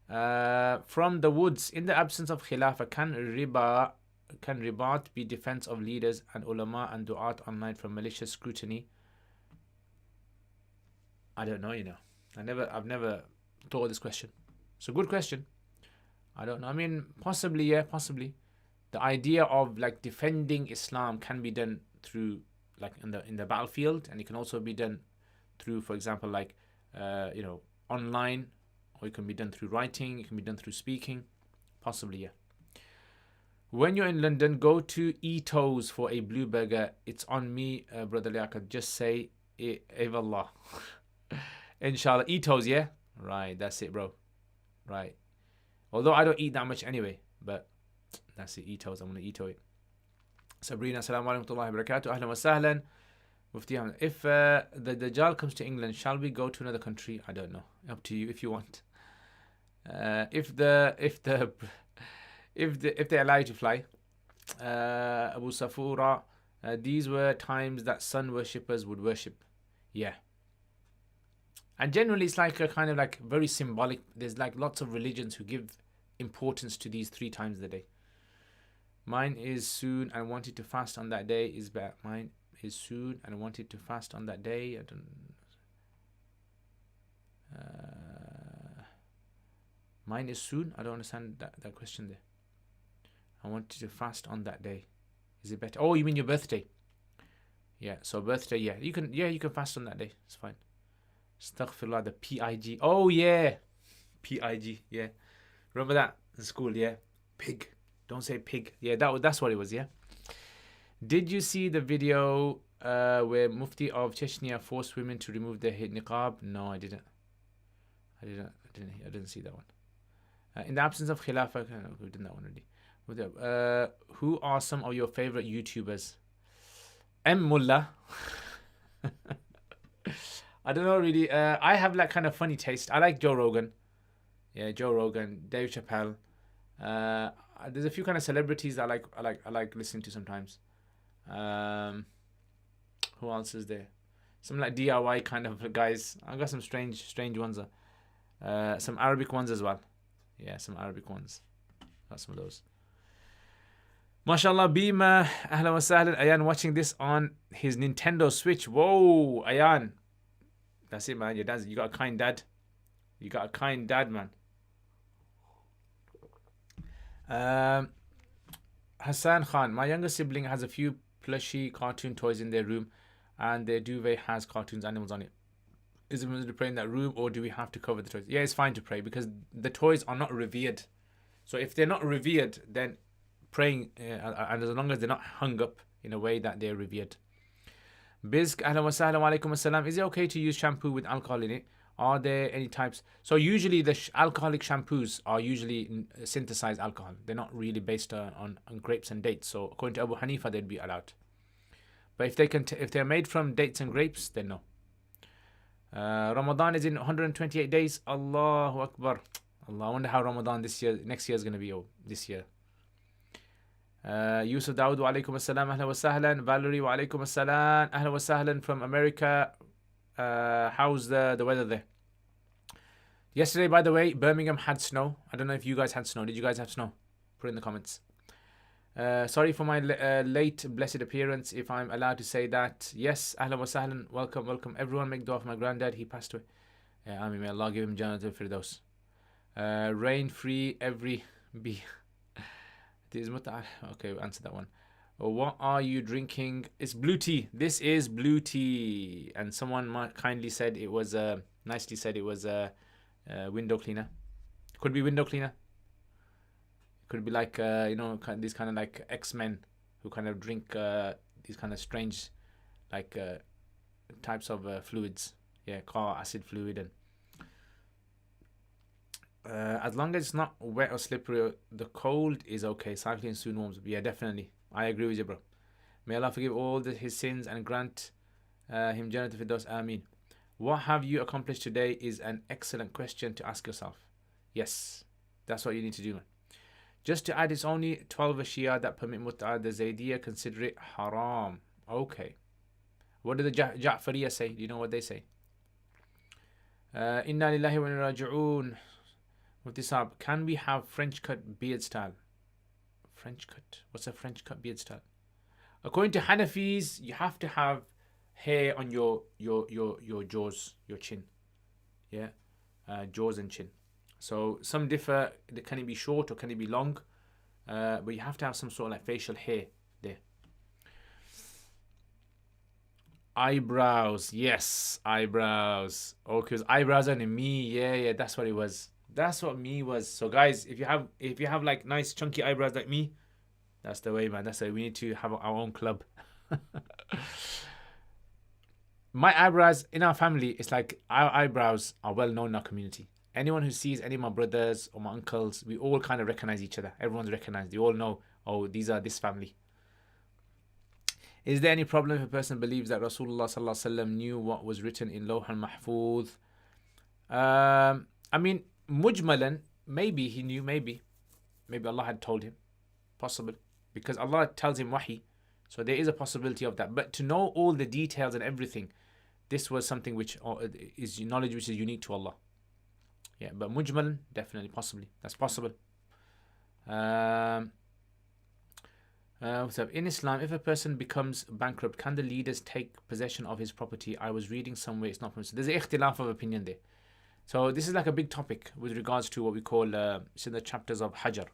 barakatuhu. From the woods, in the absence of khilafah, can ribat be defense of leaders and ulama and du'at online from malicious scrutiny? I don't know, you know. I've never thought of this question. It's a good question. I don't know. I mean, possibly, yeah, possibly. The idea of like defending Islam can be done through like in the battlefield, and it can also be done through, for example, like online, or it can be done through writing, it can be done through speaking. Possibly, yeah. When you're in London, go to Eto's for a blue burger. It's on me, brother Liaquat. Just say Evallah. Inshallah. Eto's, yeah? Right, that's it, bro. Right. Although I don't eat that much anyway, but that's it. Eto's. I'm going to Eto it. Sabrina, assalamu alaikum wa barakatuh. Ahlan wa sahlan. Mufti, if the Dajjal comes to England, shall we go to another country? I don't know. Up to you if you want. If they allow you to fly, Abu Safura, these were times that sun worshippers would worship. Yeah. And generally it's like a kind of like very symbolic. There's like lots of religions who give importance to these 3 times a day. Mine is soon and wanted to fast on that day is bad. Mine is soon and wanted to fast on that day. I don't. Mine is soon. I don't understand that question there. I wanted to fast on that day. Is it better? Oh, you mean your birthday? Yeah. So birthday. Yeah, you can fast on that day. It's fine. Astaghfirullah, the PIG. Oh yeah, PIG. Yeah, remember that in school? Yeah, pig. Don't say pig. Yeah, that's what it was. Yeah. Did you see the video where Mufti of Chechnya forced women to remove their niqab? No, I didn't. I didn't see that one. In the absence of Khilafah, we've done that one already. Who are some of your favorite YouTubers? M Mullah. I don't know really. I have like kind of funny taste. I like Joe Rogan. Yeah, Joe Rogan, Dave Chappelle. There's a few kind of celebrities that I like listening to sometimes. Who else is there? Some like DIY kind of guys. I got some strange ones. Some Arabic ones as well. Yeah, some Arabic ones. Got some of those. MashaAllah, Bima, Ahlan wa Sahlan. Ayan watching this on his Nintendo Switch. Whoa, Ayan. That's it, man. You got a kind dad. You got a kind dad, man. Hassan Khan. My younger sibling has a few plushy cartoon toys in their room, and their duvet has cartoons animals on it. Is it permitted to pray in that room, or do we have to cover the toys? Yeah, it's fine to pray because the toys are not revered. So if they're not revered, then praying, and as long as they're not hung up in a way that they're revered. Bizk, ahlan wa sahlan wa alaikum assalam. Is it okay to use shampoo with alcohol in it? Are there any types? So usually the alcoholic shampoos are usually synthesized alcohol. They're not really based on grapes and dates. So according to Abu Hanifa, they'd be allowed. But if they're made from dates and grapes, then no. Ramadan is in 128 days. Allahu Akbar. Allah, I wonder how Ramadan next year is going to be. This year. Yusuf Dawood wa alaikum assalam. Ahlan wa sahlan. Valerie wa alaikum assalam. Ahlan wa sahlan from America. How's the weather there? Yesterday, by the way, Birmingham had snow. I don't know if you guys had snow. Did you guys have snow? Put it in the comments. Sorry for my late blessed appearance, if I'm allowed to say that. Yes, ahlan wa sahlan. Welcome. Everyone make dua for my granddad. He passed away. I mean, may Allah give him Jannah al-Firdaus. Rain free every be. Okay, we'll answer that one. What are you drinking? It's blue tea. This is blue tea. And someone kindly said it was nicely said it was a window cleaner. Could be window cleaner. Could be like these kind of like X-Men who kind of drink these kind of strange like types of fluids. Yeah, car acid fluid. And as long as it's not wet or slippery, the cold is okay. Cycling soon warms up. Yeah, definitely. I agree with you, bro. May Allah forgive all his sins and grant him Jannah al-Firdaus. Ameen. What have you accomplished today is an excellent question to ask yourself. Yes, that's what you need to do, man. Just to add, it's only 12 Shia that permit mut'ah. The Zaydiyya consider it haram. Okay. What do the Ja'fariyya say? Do you know what they say? Inna lillahi wa inna raji'un. Muftisab, can we have French cut beard style? French cut? What's a French cut beard style? According to Hanafis, you have to have hair on your jaws, your chin. Yeah, jaws and chin. So some differ. Can it be short or can it be long? But you have to have some sort of like facial hair there. Eyebrows, yes, eyebrows. Oh, because eyebrows on me. Yeah, that's what it was. That's what me was. So guys, if you have like nice chunky eyebrows like me, that's the way, man. That's the way. We need to have our own club. My eyebrows in our family, it's like our eyebrows are well known in our community. Anyone who sees any of my brothers or my uncles, we all kind of recognize each other. Everyone's recognized. They all know, oh, these are this family. Is there any problem if a person believes that Rasulullah sallallahu alaihi wasallam knew what was written in Lawh al-Mahfuz? I mean, mujmalan, maybe he knew, maybe Allah had told him, possible, because Allah tells him wahi, so there is a possibility of that. But to know all the details and everything, this was something which is knowledge which is unique to Allah. Yeah, but mujmalan, definitely, possibly, that's possible. What's up? In Islam, if a person becomes bankrupt, can the leaders take possession of his property? I was reading somewhere it's not permissible. There's an ikhtilaf of opinion there. So this is like a big topic with regards to what we call it's in the chapters of Hajar,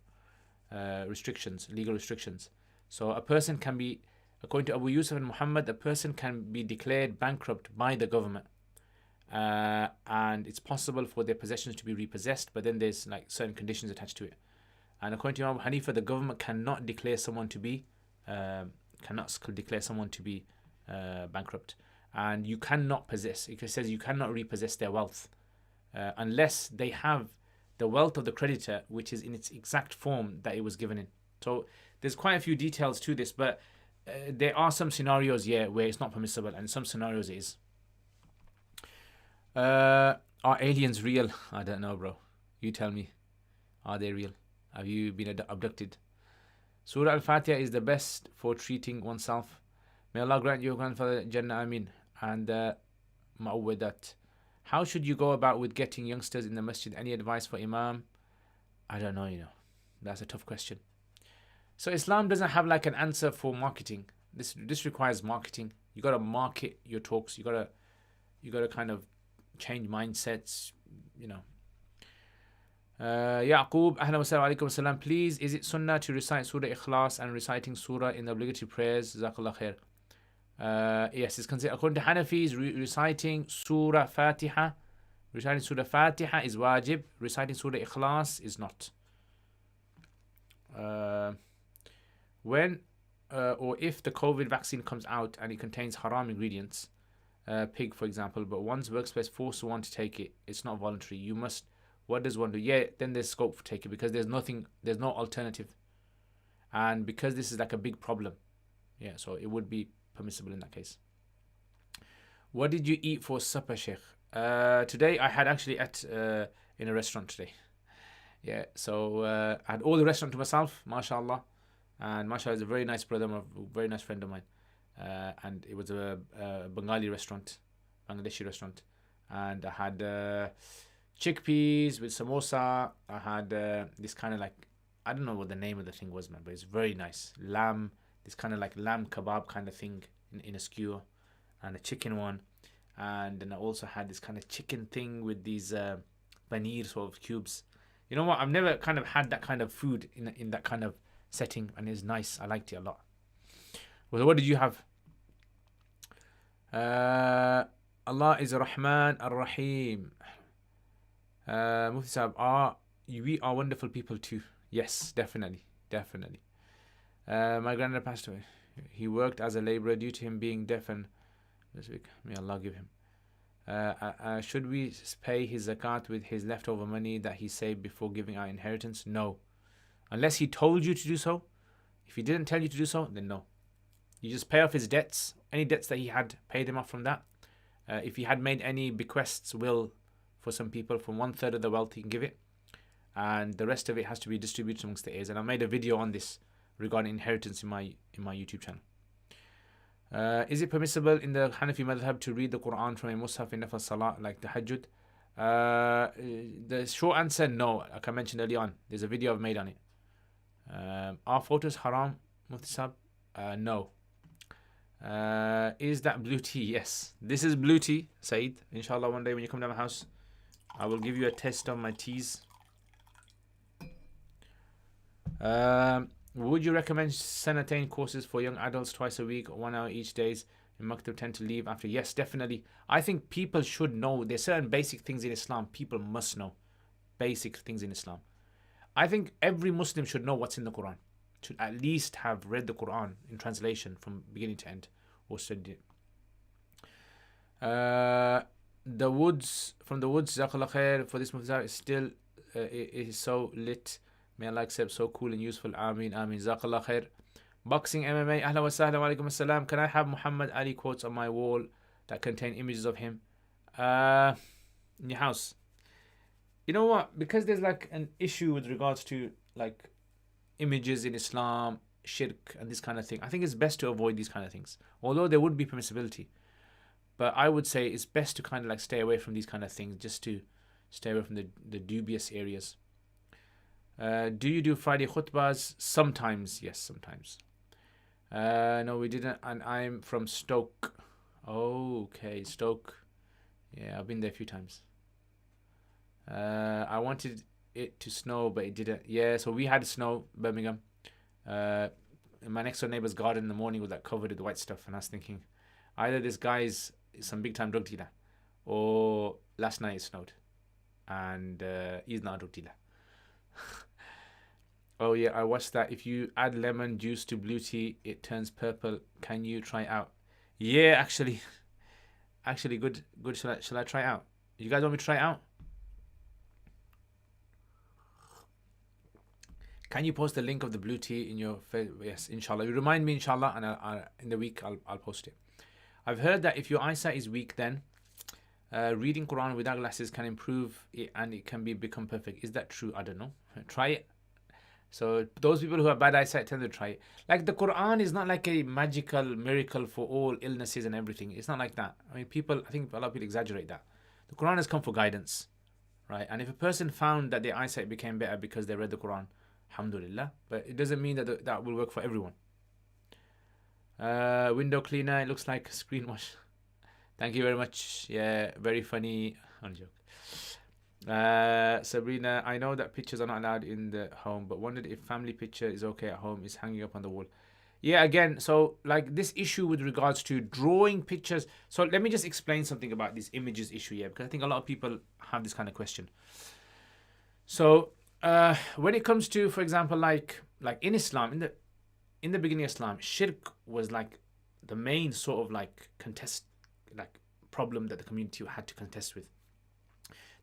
restrictions, legal restrictions. So a person can be, according to Abu Yusuf and Muhammad, a person can be declared bankrupt by the government, and it's possible for their possessions to be repossessed, but then there's like certain conditions attached to it. And according to Imam Hanifa, the government cannot declare someone to be bankrupt, and you cannot possess. It says you cannot repossess their wealth. Unless they have the wealth of the creditor, which is in its exact form that it was given in. So there's quite a few details to this, but there are some scenarios, where it's not permissible, and some scenarios it is. Are aliens real? I don't know, bro. You tell me. Are they real? Have you been abducted? Surah Al-Fatiha is the best for treating oneself. May Allah grant your grandfather Jannah, Amin. And Ma'uwadat. How should you go about with getting youngsters in the masjid? Any advice for Imam? I don't know, That's a tough question. So Islam doesn't have like an answer for marketing. This requires marketing. You got to market your talks. You got to kind of change mindsets, Yaqub, ahlan wa sallam alaikum salam. Please, is it sunnah to recite Surah Ikhlas and reciting Surah in the obligatory prayers? Jazakallah khair. Yes, it's considered, according to Hanafis, reciting Surah Fatiha. Reciting Surah Fatiha is wajib. Reciting Surah Ikhlas is not. When or if the COVID vaccine comes out and it contains haram ingredients, pig for example, but one's workplace forces one to take it, it's not voluntary. You must. What does one do? Yeah, then there's scope for taking it because there's no alternative, and because this is like a big problem, so it would be permissible in that case. What did you eat for supper, Sheikh? Today I had actually in a restaurant today. So I had all the restaurant to myself, mashallah, and mashallah is a very nice brother, a very nice friend of mine, and it was a Bengali restaurant, Bangladeshi restaurant, and I had chickpeas with samosa. I had this kind of like, I don't know what the name of the thing was, man, but it's very nice. Lamb, this kind of like lamb kebab kind of thing in a skewer, and a chicken one. And then I also had this kind of chicken thing with these paneer sort of cubes. You know what? I've never kind of had that kind of food in that kind of setting, and it's nice. I liked it a lot. Well, what did you have? Allah is Rahman Ar-Rahim. Mufti Sahab, we are wonderful people too. Yes, definitely. My granddad passed away. He worked as a labourer due to him being deaf and this week. May Allah give him. Should we pay his zakat with his leftover money that he saved before giving our inheritance? No. Unless he told you to do so. If he didn't tell you to do so, then no. You just pay off his debts. Any debts that he had, paid him off from that. If he had made any bequests, will for some people, from 1/3 of the wealth he can give it, and the rest of it has to be distributed amongst the heirs. And I made a video on this regarding inheritance in my YouTube channel. Is it permissible in the Hanafi madhab to read the Quran from a mushaf in Nafal Salah like the Tahajjud? The short answer, no. Like I mentioned early on, there's a video I've made on it. Are photos haram, Mufti Sahab? No. Is that blue tea? Yes. This is blue tea, Saeed. Inshallah, one day when you come to my house, I will give you a test of my teas. Would you recommend Sanatain courses for young adults twice a week, 1 hour each days? In Maktab tend to leave after. Yes, definitely. I think people should know. There's certain basic things in Islam people must know. Basic things in Islam. I think every Muslim should know what's in the Quran. Should at least have read the Quran in translation from beginning to end, or studied it. The woods, Jazakallah khair, for this Mufti is still it is so lit. May Allah accept, so cool and useful. Ameen, Jazakallah khair. Boxing MMA, ahla wa sahla wa alaikum assalam. Can I have Muhammad Ali quotes on my wall that contain images of him? In your house. You know what? Because there's like an issue with regards to like images in Islam, shirk and this kind of thing. I think it's best to avoid these kind of things. Although there would be permissibility. But I would say it's best to kind of like stay away from these kind of things, just to stay away from the dubious areas. Do you do Friday khutbahs? Sometimes, yes, sometimes. No, we didn't. And I'm from Stoke. Oh, okay, Stoke. Yeah, I've been there a few times. I wanted it to snow, but it didn't. Yeah, so we had snow, Birmingham. My next door neighbour's garden in the morning was like covered with white stuff, and I was thinking, either this guy's some big time drug dealer, or last night it snowed, and he's not a drug dealer. Oh yeah, I watched that. If you add lemon juice to blue tea, it turns purple. Can you try it out? Yeah, actually, good. Shall I try it out? You guys want me to try it out? Can you post the link of the blue tea in your yes, inshallah. You remind me, inshallah, and in the week I'll post it. I've heard that if your eyesight is weak, then reading Quran without glasses can improve it and it can become perfect. Is that true? I don't know. Try it. So those people who have bad eyesight tend to try it. Like the Quran is not like a magical miracle for all illnesses and everything. It's not like that. I mean, I think a lot of people exaggerate that. The Quran has come for guidance, right? And if a person found that their eyesight became better because they read the Quran, alhamdulillah, but it doesn't mean that that will work for everyone. Window cleaner, it looks like screen wash. Thank you very much. Yeah, very funny. On joke. Sabrina, I know that pictures are not allowed in the home, but wondered if family picture is okay at home, is hanging up on the wall. Yeah, again, so like this issue with regards to drawing pictures. So let me just explain something about this images issue here, because I think a lot of people have this kind of question. So when it comes to, for example, like in Islam, in the beginning of Islam, shirk was like the main sort of like problem that the community had to contest with.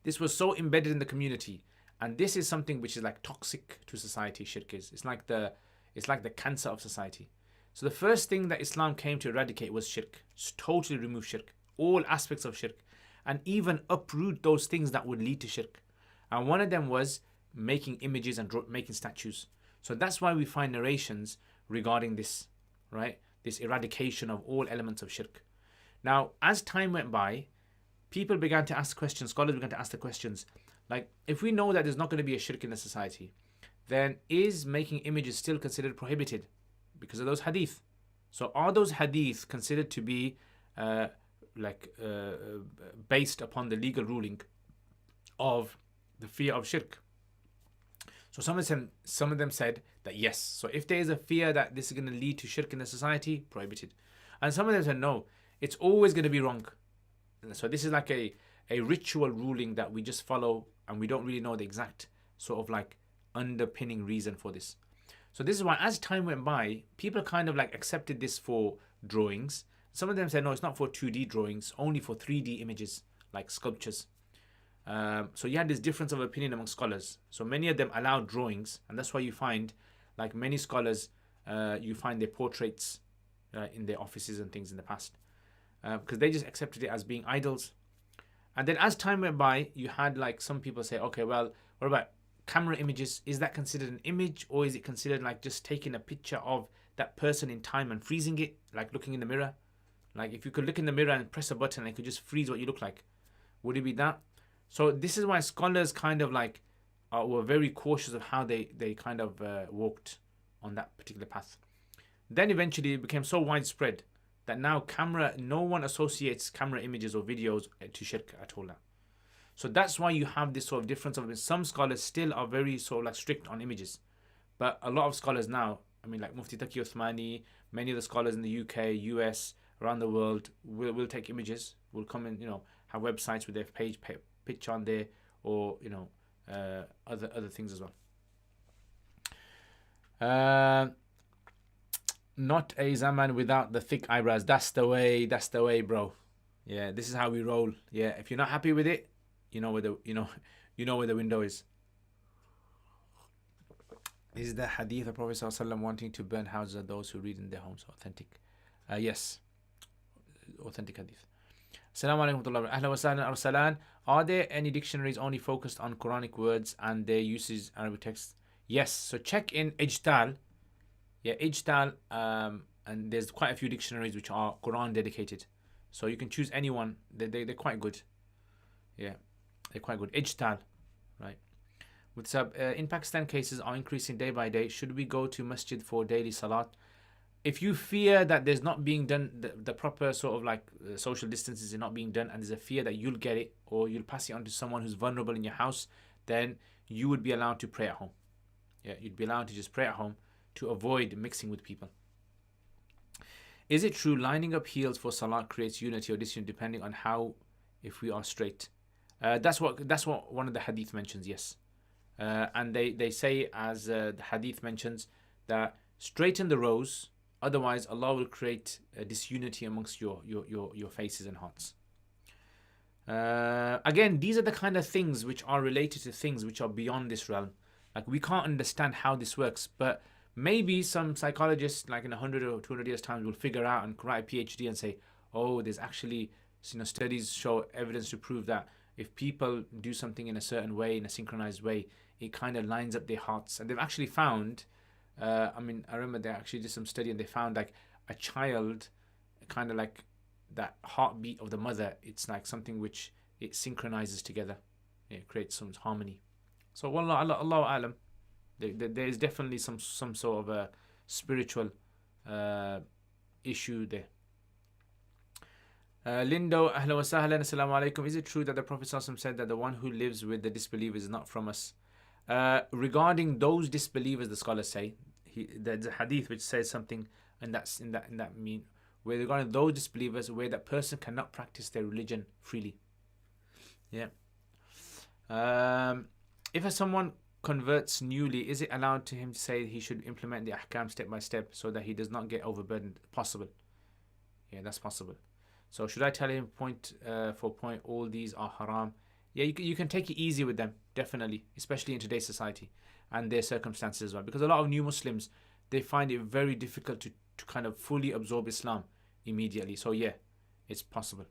This was so embedded in the community, and this is something which is like toxic to society. Shirk is. It's like the cancer of society. So the first thing that Islam came to eradicate was shirk. Just totally remove shirk, all aspects of shirk, and even uproot those things that would lead to shirk. And one of them was making images and making statues. So that's why we find narrations regarding this, right? This eradication of all elements of shirk. Now, as time went by, people began to ask questions, scholars began to ask the questions, like, if we know that there's not going to be a shirk in the society, then is making images still considered prohibited because of those hadith? So are those hadith considered to be based upon the legal ruling of the fear of shirk? So some of them said that yes. So if there is a fear that this is going to lead to shirk in the society, prohibited. And some of them said no, it's always going to be wrong. So this is like a ritual ruling that we just follow, and we don't really know the exact sort of like underpinning reason for this. So this is why as time went by, people kind of like accepted this for drawings. Some of them said no, it's not for 2D drawings, only for 3D images like sculptures. So you had this difference of opinion among scholars. So many of them allowed drawings, and that's why you find like many scholars, you find their portraits in their offices and things in the past, because they just accepted it as being idols. And then as time went by, you had like some people say, okay, well, what about camera images? Is that considered an image, or is it considered like just taking a picture of that person in time and freezing it, like looking in the mirror? Like if you could look in the mirror and press a button and it could just freeze what you look like, would it be that? So this is why scholars kind of like were very cautious of how they kind of walked on that particular path. Then eventually it became so widespread that now no one associates camera images or videos to shirk at all now. So that's why you have this sort of difference of it. Some scholars still are very sort of like strict on images, but a lot of scholars now, I mean like Mufti Taqi Uthmani, many of the scholars in the UK, US, around the world will take images, will come and have websites with their picture on there, or other things as well. Not a Zaman without the thick eyebrows. That's the way, bro. Yeah, this is how we roll. Yeah, if you're not happy with it, you know where the window is. Is the hadith of Prophet ﷺ wanting to burn houses of those who read in their homes authentic? Yes, authentic hadith. Assalamu alaikum warahmatullahi wabarakatuh. Ahlan wa sahlan arsalan. Are there any dictionaries only focused on Quranic words and their uses Arabic text? Yes. So check in Ijtal. Yeah, Ijtal. And there's quite a few dictionaries which are Quran dedicated. So you can choose any one. They're quite good. Yeah, they're quite good. Ijtal, right? What's up? In Pakistan, cases are increasing day by day. Should we go to masjid for daily salat? If you fear that there's not being done, the proper sort of like social distances are not being done, and there's a fear that you'll get it or you'll pass it on to someone who's vulnerable in your house, then you would be allowed to pray at home. Yeah, you'd be allowed to just pray at home to avoid mixing with people. Is it true lining up heels for salat creates unity or disunity depending on how, if we are straight? That's what one of the hadith mentions, yes. And they say, as the hadith mentions, that straighten the rows, otherwise Allah will create a disunity amongst your faces and hearts. Again, these are the kind of things which are related to things which are beyond this realm. Like we can't understand how this works, but maybe some psychologists, like in 100 or 200 years' time, will figure out and write a PhD and say, oh, there's actually studies show evidence to prove that if people do something in a certain way, in a synchronized way, it kind of lines up their hearts. And they've actually found, I remember they actually did some study and they found like a child, kind of like that heartbeat of the mother, it's like something which it synchronizes together. It creates some harmony. So Allahu A'lam, there is definitely some sort of a spiritual issue there. Lindo, ahlan wa sahlan, assalamu alaikum. Is it true that the Prophet ﷺ said that the one who lives with the disbelievers is not from us? Regarding those disbelievers, the scholars say, there's a hadith which says something, and that's in that mean, where regarding those disbelievers, where that person cannot practice their religion freely. Yeah. If someone converts newly, is it allowed to him to say he should implement the ahkam step by step so that he does not get overburdened? Possible. Yeah, that's possible. So should I tell him point for point all these are haram? Yeah, you can take it easy with them, definitely, especially in today's society and their circumstances as well. Because a lot of new Muslims, they find it very difficult to kind of fully absorb Islam immediately. So yeah, it's possible.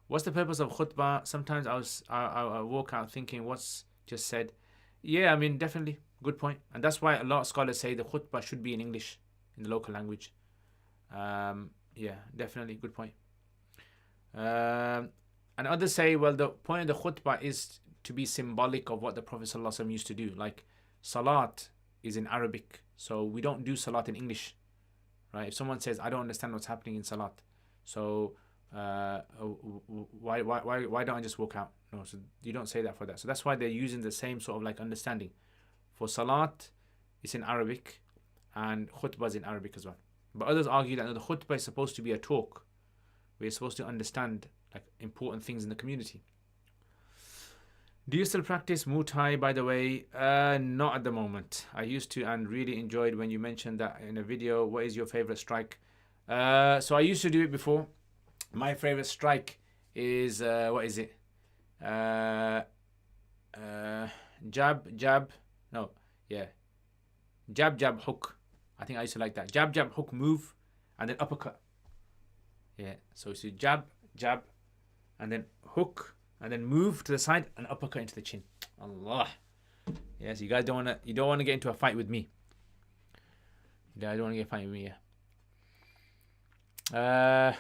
What's the purpose of khutbah? Sometimes I walk out thinking what's just said. Yeah, I mean, definitely, good point. And that's why a lot of scholars say the khutbah should be in English, in the local language. Yeah, definitely, good point. And others say, well, the point of the khutbah is to be symbolic of what the Prophet ﷺ used to do. Like, salat is in Arabic, so we don't do salat in English, right? If someone says, I don't understand what's happening in salat, so why don't I just walk out? No, so you don't say that for that. So that's why they're using the same sort of like understanding. For salat, it's in Arabic, and khutbah is in Arabic as well. But others argue that the khutbah is supposed to be a talk. We're supposed to understand like important things in the community. Do you still practice Muay Thai, by the way? Not at the moment. I used to and really enjoyed when you mentioned that in a video. What is your favorite strike? So I used to do it before. My favorite strike is what is it? Jab, jab. No, yeah. Jab, jab, hook. I think I used to like that. Jab, jab, hook, move, and then uppercut. Yeah. So you jab, jab, and then hook, and then move to the side and uppercut into the chin. Allah. Yes, you guys don't want to get into a fight with me. You guys don't want to get a fight with me. Yeah.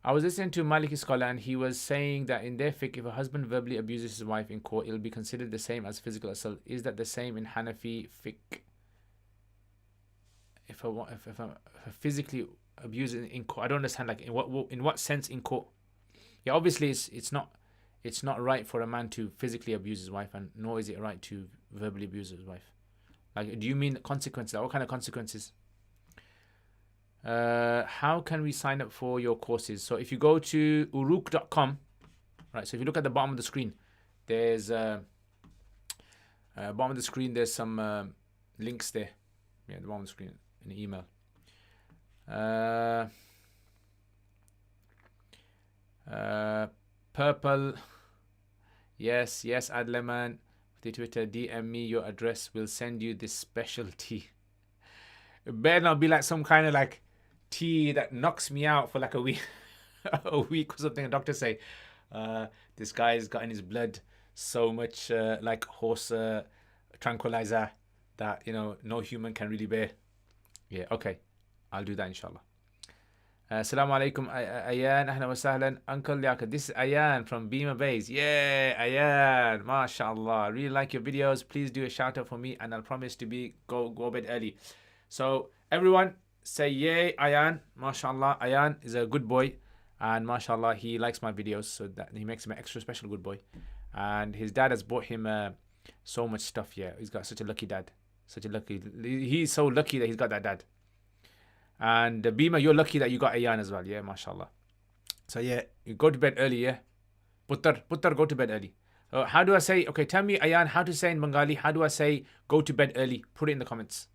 I was listening to a Maliki scholar and he was saying that in their fiqh, if a husband verbally abuses his wife in court, it will be considered the same as physical assault. Is that the same in Hanafi fiqh? If a physically abuses in court, I don't understand. Like in what sense in court? Yeah, obviously it's not right for a man to physically abuse his wife, and nor is it right to verbally abuse his wife. Like, do you mean consequences? What kind of consequences? How can we sign up for your courses? So if you go to uruk.com, right? So if you look at the bottom of the screen, there's bottom of the screen. There's some links there. Yeah, the bottom of the screen in the email. Purple. Yes, Adleman. The Twitter, DM me your address. We'll send you this special tea. It better not be like some kind of like tea that knocks me out for like a week, a week or something. The doctors say this guy's got in his blood so much like horse tranquilizer that no human can really bear. Yeah, okay, I'll do that inshallah. Assalamu alaikum, Ayan, ahlan wa sahlan. Uncle Liaquat, this is Ayan from Beamer Bays. Yeah, Ayan, mashallah. I really like your videos. Please do a shout out for me and I'll promise to go bed early. So everyone say yay, Ayan. Mashallah, Ayan is a good boy, and mashallah he likes my videos, so that he makes him an extra special good boy. And his dad has bought him so much stuff. Yeah, he's got such a lucky dad. He's so lucky that he's got that dad. And Bima, you're lucky that you got Ayan as well. Yeah, mashallah. So yeah, you go to bed early. Yeah, Puttar, go to bed early. How do I say? Okay, tell me, Ayan, how to say in Bengali. How do I say go to bed early? Put it in the comments.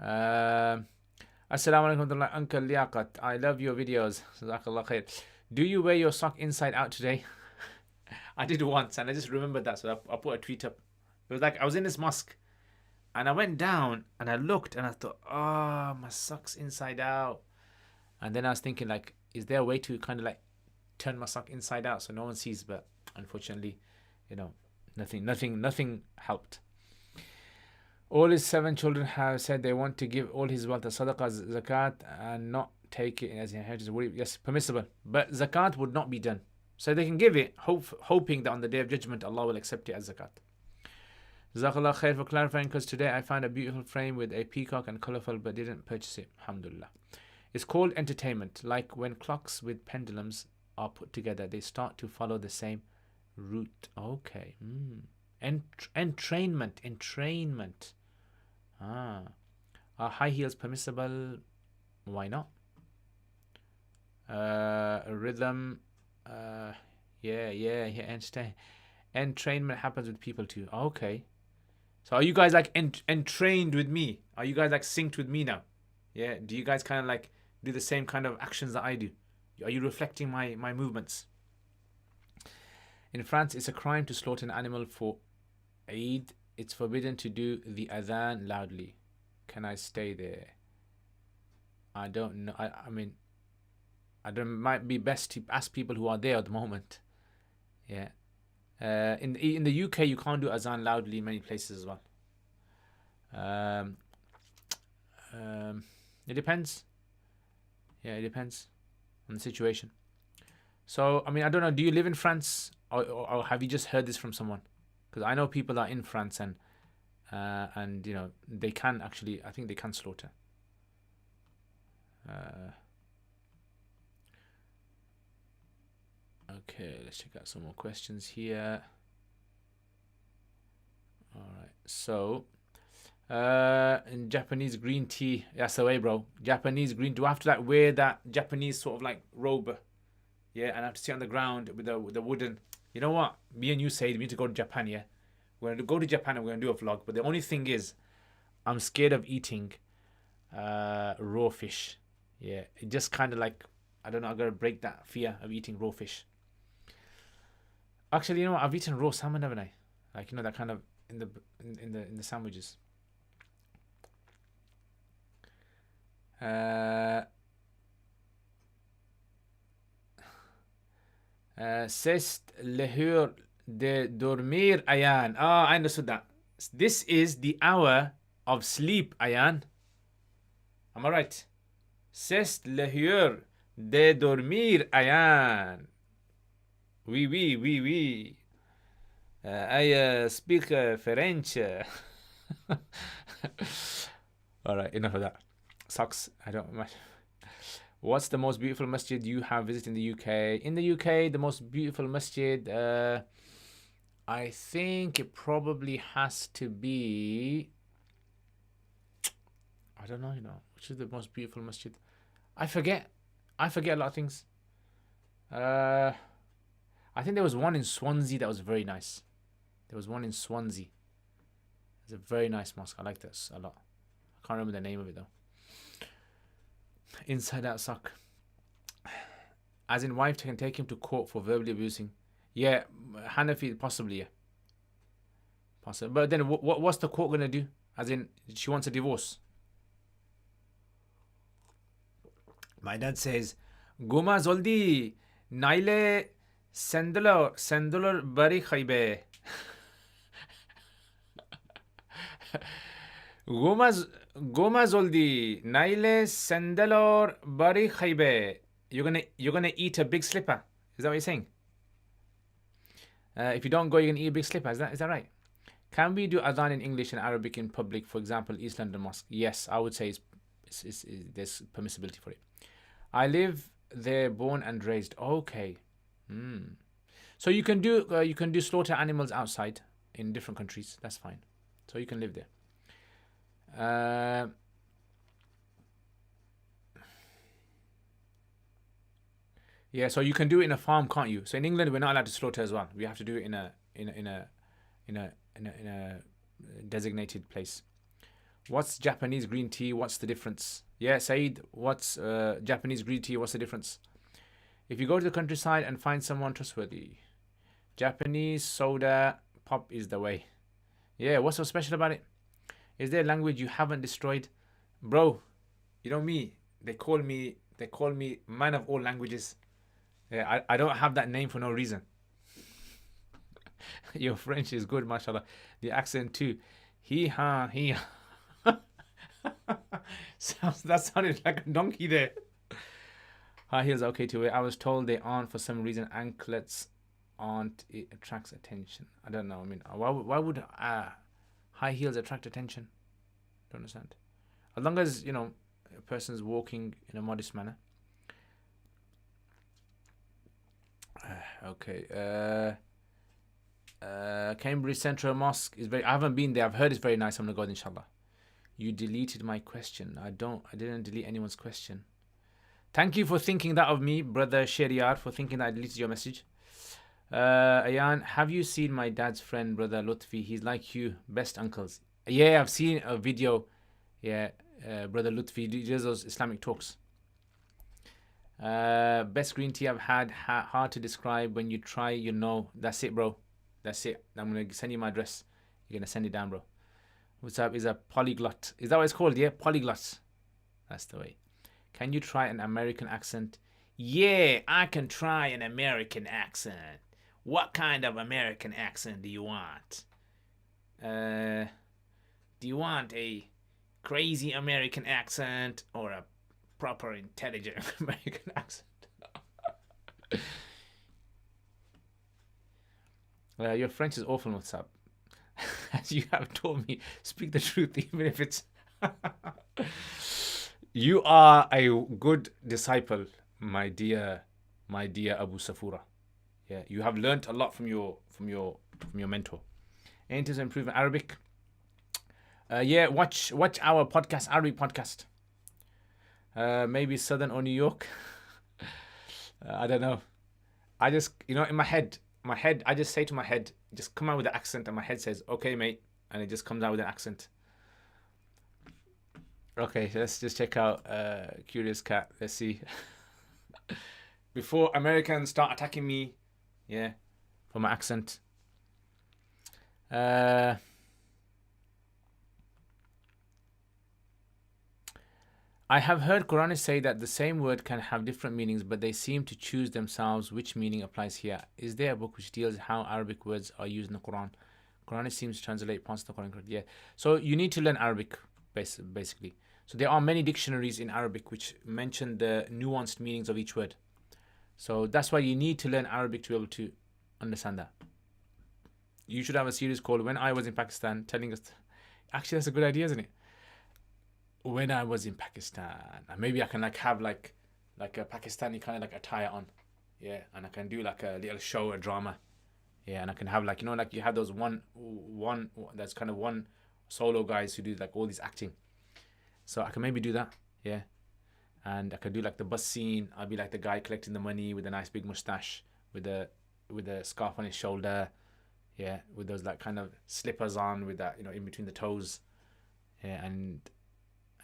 Assalamu alaikum, Uncle Liaquat. I love your videos. Jazakallah khair. Do you wear your sock inside out today? I did once and I just remembered that, so I put a tweet up. It was like I was in this mosque and I went down and I looked and I thought, oh, my sock's inside out. And then I was thinking, like, is there a way to kind of like turn my sock inside out so no one sees? But unfortunately, nothing helped. All his 7 children have said they want to give all his wealth as sadaqah, zakat, and not take it as inheritance. Yes, permissible. But zakat would not be done. So they can give it, hoping that on the Day of Judgment, Allah will accept it as zakat. Jazakallah khair for clarifying, because today I found a beautiful frame with a peacock and colourful, but didn't purchase it. Alhamdulillah. It's called entertainment. Like when clocks with pendulums are put together, they start to follow the same route. Okay. Entrainment. Are high heels permissible? Why not? Rhythm. Yeah. Entrainment happens with people too. Okay. So are you guys like entrained with me? Are you guys like synced with me now? Yeah. Do you guys kind of like do the same kind of actions that I do? Are you reflecting my movements? In France, it's a crime to slaughter an animal for Eid. It's forbidden to do the adhan loudly. Can I stay there? I don't know. I mean, I don't. Might be best to ask people who are there at the moment. Yeah. In the UK, you can't do azan loudly in many places as well. It depends. Yeah, it depends on the situation. So, I mean, I don't know. Do you live in France, or have you just heard this from someone? Because I know people are in France and you know they can actually. I think they can slaughter. Okay, let's check out some more questions here. All right, so in Japanese green tea, that's the way, bro. Japanese green. Do I have to like wear that Japanese sort of like robe? Yeah, and I have to sit on the ground with the wooden. You know what? Me and you say we need to go to Japan. Yeah, we're going to go to Japan and we're going to do a vlog. But the only thing is, I'm scared of eating raw fish. Yeah, it just kind of like, I don't know. I got to break that fear of eating raw fish. Actually, you know what? I've eaten raw salmon, haven't I? Like, you know, that kind of in the sandwiches. C'est l'heure de dormir, Ayan. I understood that. This is the hour of sleep, Ayan. Am I right? C'est l'heure de dormir, Ayan. Oui. I speak French. Alright, enough of that. Socks. I don't much. What's the most beautiful masjid you have visited in the UK? In the UK, the most beautiful masjid, I think it probably has to be, I don't know, which is the most beautiful masjid. I forget a lot of things. I think there was one in Swansea that was very nice. It's a very nice mosque. I like this a lot. I can't remember the name of it though. Inside out sock. As in, wife can take him to court for verbally abusing. Yeah, Hanafi, possibly, yeah. Possibly. But then what's the court going to do? As in, she wants a divorce. My dad says, Guma zoldi, naile sendulor bari khaybe. Goma zoldi naile sendulor bari khaybe. You're gonna eat a big slipper. Is that what you're saying? If you don't go, you're gonna eat a big slipper. Is that right? Can we do adhan in English and Arabic in public? For example, East London Mosque. Yes, I would say there's permissibility for it. I live there, born and raised. Okay. So you can do slaughter animals outside in different countries. That's fine. So you can live there. Yeah, so you can do it in a farm, can't you? So in England, we're not allowed to slaughter as well. We have to do it in a designated place. What's Japanese green tea? What's the difference? Yeah, Saeed, what's Japanese green tea? What's the difference? If you go to the countryside and find someone trustworthy, Japanese soda pop is the way. Yeah, what's so special about it? Is there a language you haven't destroyed? Bro, you know me. They call me man of all languages. Yeah, I don't have that name for no reason. Your French is good, mashallah. The accent too. He. That sounded like a donkey there. High heels are okay to wear. I was told they aren't for some reason. Anklets aren't. It attracts attention. I don't know. I mean, why would high heels attract attention? Don't understand. As long as, you know, a person's walking in a modest manner. Okay. Cambridge Central Mosque is very. I haven't been there. I've heard it's very nice. I'm gonna go there, inshallah. You deleted my question. I didn't delete anyone's question. Thank you for thinking that of me, brother Sheriar, for thinking that I deleted your message. Ayan, have you seen my dad's friend, brother Lutfi? He's like you, best uncles. Yeah, I've seen a video. Yeah, brother Lutfi, he does those Islamic talks. Best green tea I've had. Hard to describe. When you try, you know. That's it, bro. That's it. I'm gonna send you my address. You're gonna send it down, bro. What's up? Is a polyglot. Is that what it's called? Yeah, polyglot. That's the way. Can you try an American accent? Yeah, I can try an American accent. What kind of American accent do you want? Do you want a crazy American accent or a proper intelligent American accent? Your French is awful. What's up? As you have told me, speak the truth, even if it's. You are a good disciple, my dear Abu Safura. Yeah, you have learnt a lot from your mentor. Aim to improve Arabic. Yeah, watch our podcast, Arabic podcast. Maybe Southern or New York. I don't know. I just, in my head, I just say to my head, just come out with an accent, and my head says, okay, mate, and it just comes out with an accent. Okay, so let's just check out Curious Cat. Let's see. Before Americans start attacking me, yeah, for my accent. I have heard Quranists say that the same word can have different meanings, but they seem to choose themselves which meaning applies here. Is there a book which deals with how Arabic words are used in the Quran? Quran seems to translate parts of the Quran correctly. Yeah. So you need to learn Arabic, basically. So there are many dictionaries in Arabic which mention the nuanced meanings of each word. So that's why you need to learn Arabic to be able to understand that. You should have a series called When I Was in Pakistan, telling us. Actually, that's a good idea, isn't it? When I was in Pakistan, maybe I can have a Pakistani kind of attire on, yeah, and I can do like a little show, a drama, yeah, and I can have you have those one that's kind of one solo guys who do like all this acting, so I can maybe do that, yeah, and I can do like the bus scene. I'll be like the guy collecting the money with a nice big mustache, with a scarf on his shoulder, yeah, with those like kind of slippers on with that in between the toes, yeah, and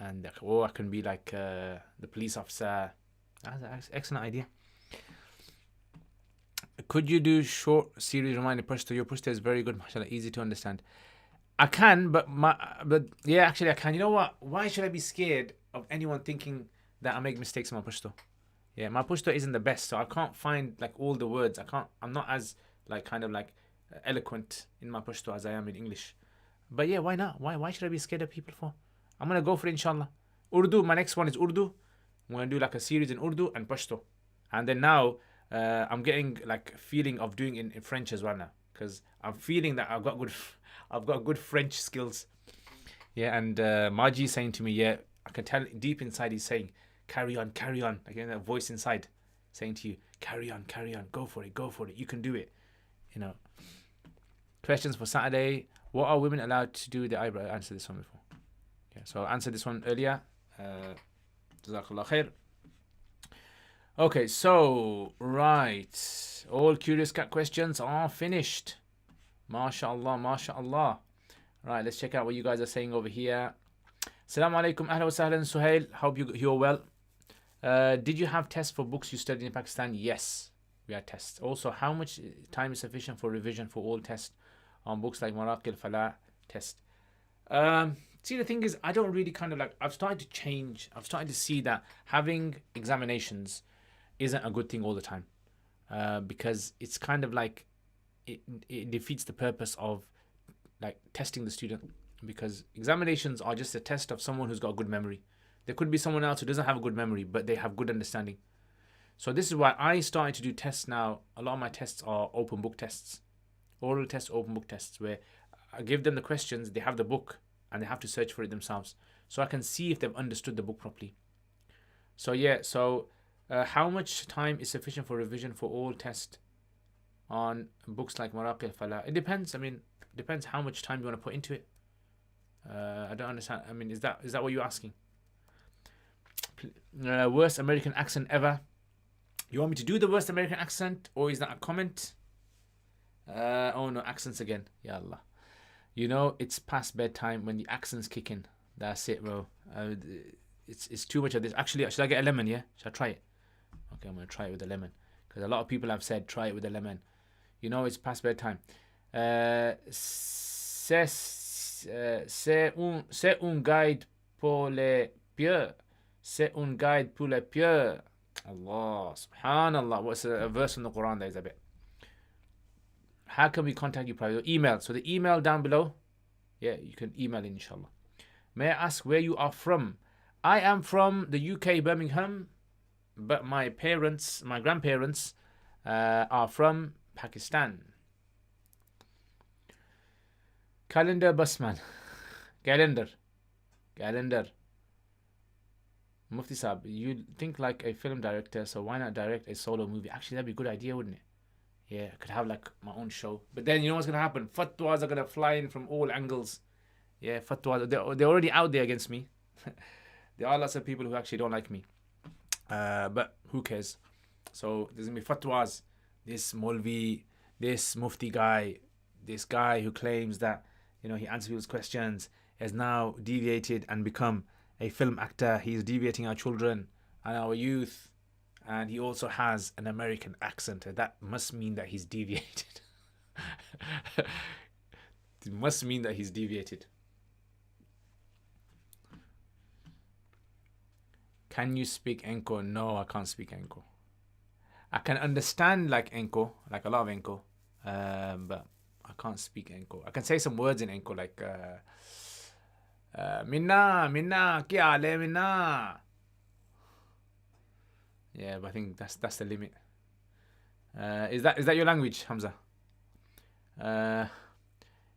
I can be like the police officer. That's an excellent idea. Could you do short series reminder Pashto? Your Pashto is very good, mashallah, easy to understand. I can, but yeah, actually I can. You know what? Why should I be scared of anyone thinking that I make mistakes in my Pashto? Yeah, my Pashto isn't the best, so I can't find like all the words. I'm not as eloquent in my Pashto as I am in English. But yeah, why not? Why should I be scared of people for? I'm going to go for it, inshallah. Urdu, my next one is Urdu. I'm going to do like a series in Urdu and Pashto. And then now, I'm getting like a feeling of doing it in French as well now. Because I'm feeling that I've got good French skills. Yeah, and Maji is saying to me, yeah, I can tell deep inside he's saying, carry on. Like that voice inside saying to you, carry on, go for it, you can do it. Questions for Saturday. What are women allowed to do with their eyebrow? I answered this one before. Yeah, so I answered this one earlier. Jazakallah khair. Okay, so right, all Curious Cat questions are finished. MashaAllah. Right, let's check out what you guys are saying over here. Assalamu alaikum, ahla wa sahlan, Suhail. Hope you're well. Did you have tests for books you studied in Pakistan? Yes, we had tests. Also, how much time is sufficient for revision for all tests on books like Maraqil Falah test? See, the thing is, I don't really I've started to change. I've started to see that having examinations isn't a good thing all the time, because it's kind of like it defeats the purpose of like testing the student, because examinations are just a test of someone who's got a good memory. There could be someone else who doesn't have a good memory, but they have good understanding. So this is why I started to do tests now. A lot of my tests are open book tests, oral tests, open book tests, where I give them the questions, they have the book, and they have to search for it themselves. So I can see if they've understood the book properly. So yeah, so how much time is sufficient for revision for all tests on books like Maraqi al-Falah? It depends. I mean, depends how much time you want to put into it. I don't understand. I mean, is that what you're asking? Worst American accent ever. You want me to do the worst American accent, or is that a comment? Oh no, accents again. Ya Allah. You know, it's past bedtime when the accents kick in. That's it, bro. It's too much of this. Actually, should I get a lemon? Yeah, should I try it? Okay, I'm gonna try it with a lemon, because a lot of people have said try it with a lemon. You know, it's past bedtime. C'est un guide pour les pieux. C'est un guide pour les pieux. Allah, subhanallah. What's a verse in the Quran that is a bit? How can we contact you privately? Email. So the email down below. Yeah, you can email inshallah. May I ask where you are from? I am from the UK, Birmingham, but my grandparents are from Pakistan. Calendar Busman. Calendar. Mufti Saab, you think like a film director, so why not direct a solo movie? Actually, that'd be a good idea, wouldn't it? Yeah, I could have like my own show. But then you know what's going to happen? Fatwas are going to fly in from all angles. Yeah, fatwas, they're already out there against me. There are lots of people who actually don't like me. But who cares? So there's going to be fatwas. This Molvi, this Mufti guy, this guy who claims that, you know, he answers people's questions, has now deviated and become a film actor. He's deviating our children and our youth. And he also has an American accent. That must mean that he's deviated. It must mean that he's deviated. Can you speak Enko? No, I can't speak Enko. I can understand like Enko, like a lot of Enko, but I can't speak Enko. I can say some words in Enko like Minna, kya hale Minna. Yeah, but I think that's the limit. Is that your language, Hamza?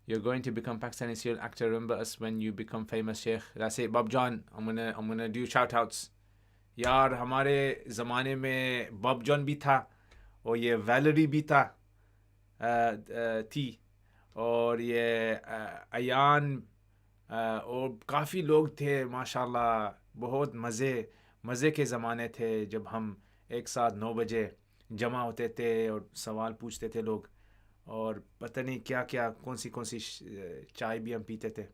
You're going to become Pakistani serial actor. Remember us when you become famous, Sheikh. That's it, Bob John. I'm gonna do shout outs. यार हमारे ज़माने में Bob John भी था और ये वैलरी भी था थी और ये अयान और काफ़ी लोग थे माशाल्लाह बहुत मज़े के ज़माने थे जब हम एक साथ 9 बजे जमा होते थे और सवाल पूछते थे लोग और पता नहीं क्या कौन सी चाय भी हम पीते थे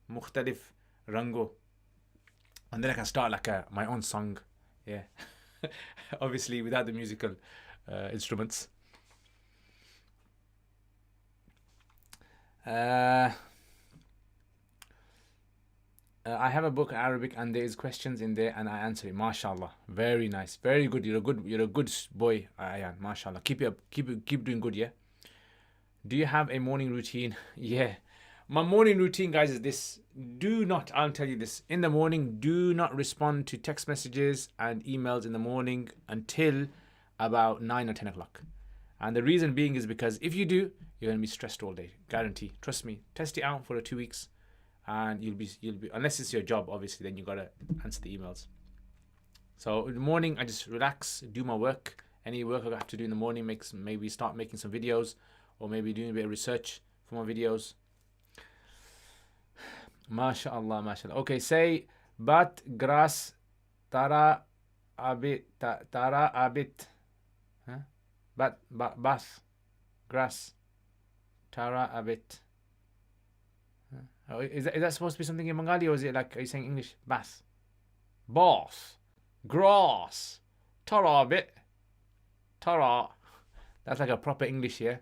मुख्तलिफ रंगों. And then I can start like my own song, yeah. Obviously without the musical instruments. I have a book in Arabic and there is questions in there and I answer it. MashaAllah, very nice, very good. You're a good boy, Ayan. MashaAllah, keep doing good, yeah. Do you have a morning routine? Yeah. My morning routine, guys, is this. I'll tell you this. In the morning, do not respond to text messages and emails in the morning until about 9 or 10 o'clock. And the reason being is because if you do, you're going to be stressed all day. Guarantee. Trust me. Test it out for 2 weeks. And you'll be, unless it's your job, obviously, then you got to answer the emails. So in the morning, I just relax, do my work. Any work I have to do in the morning, maybe start making some videos or maybe doing a bit of research for my videos. MashaAllah. Okay, say bat grass tara abit. Huh? Bath grass tara abit. Huh? Is that supposed to be something in Bengali or is it like, are you saying English? Bath grass tara abit. Tara. That's like a proper English, yeah.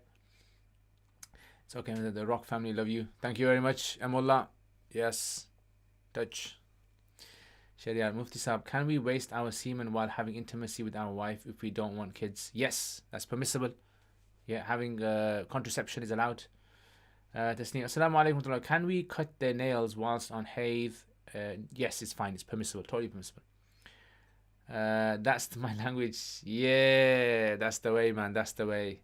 It's okay. The Rock family love you. Thank you very much, Amullah. Yes. Touch. Sharia Mufti Saab, can we waste our semen while having intimacy with our wife if we don't want kids? Yes, that's permissible. Yeah, having contraception is allowed. Tasneem, Assalamu alaikum. Can we cut their nails whilst on haid? Yes, it's fine. It's permissible. Totally permissible. That's my language. Yeah, that's the way, man. That's the way.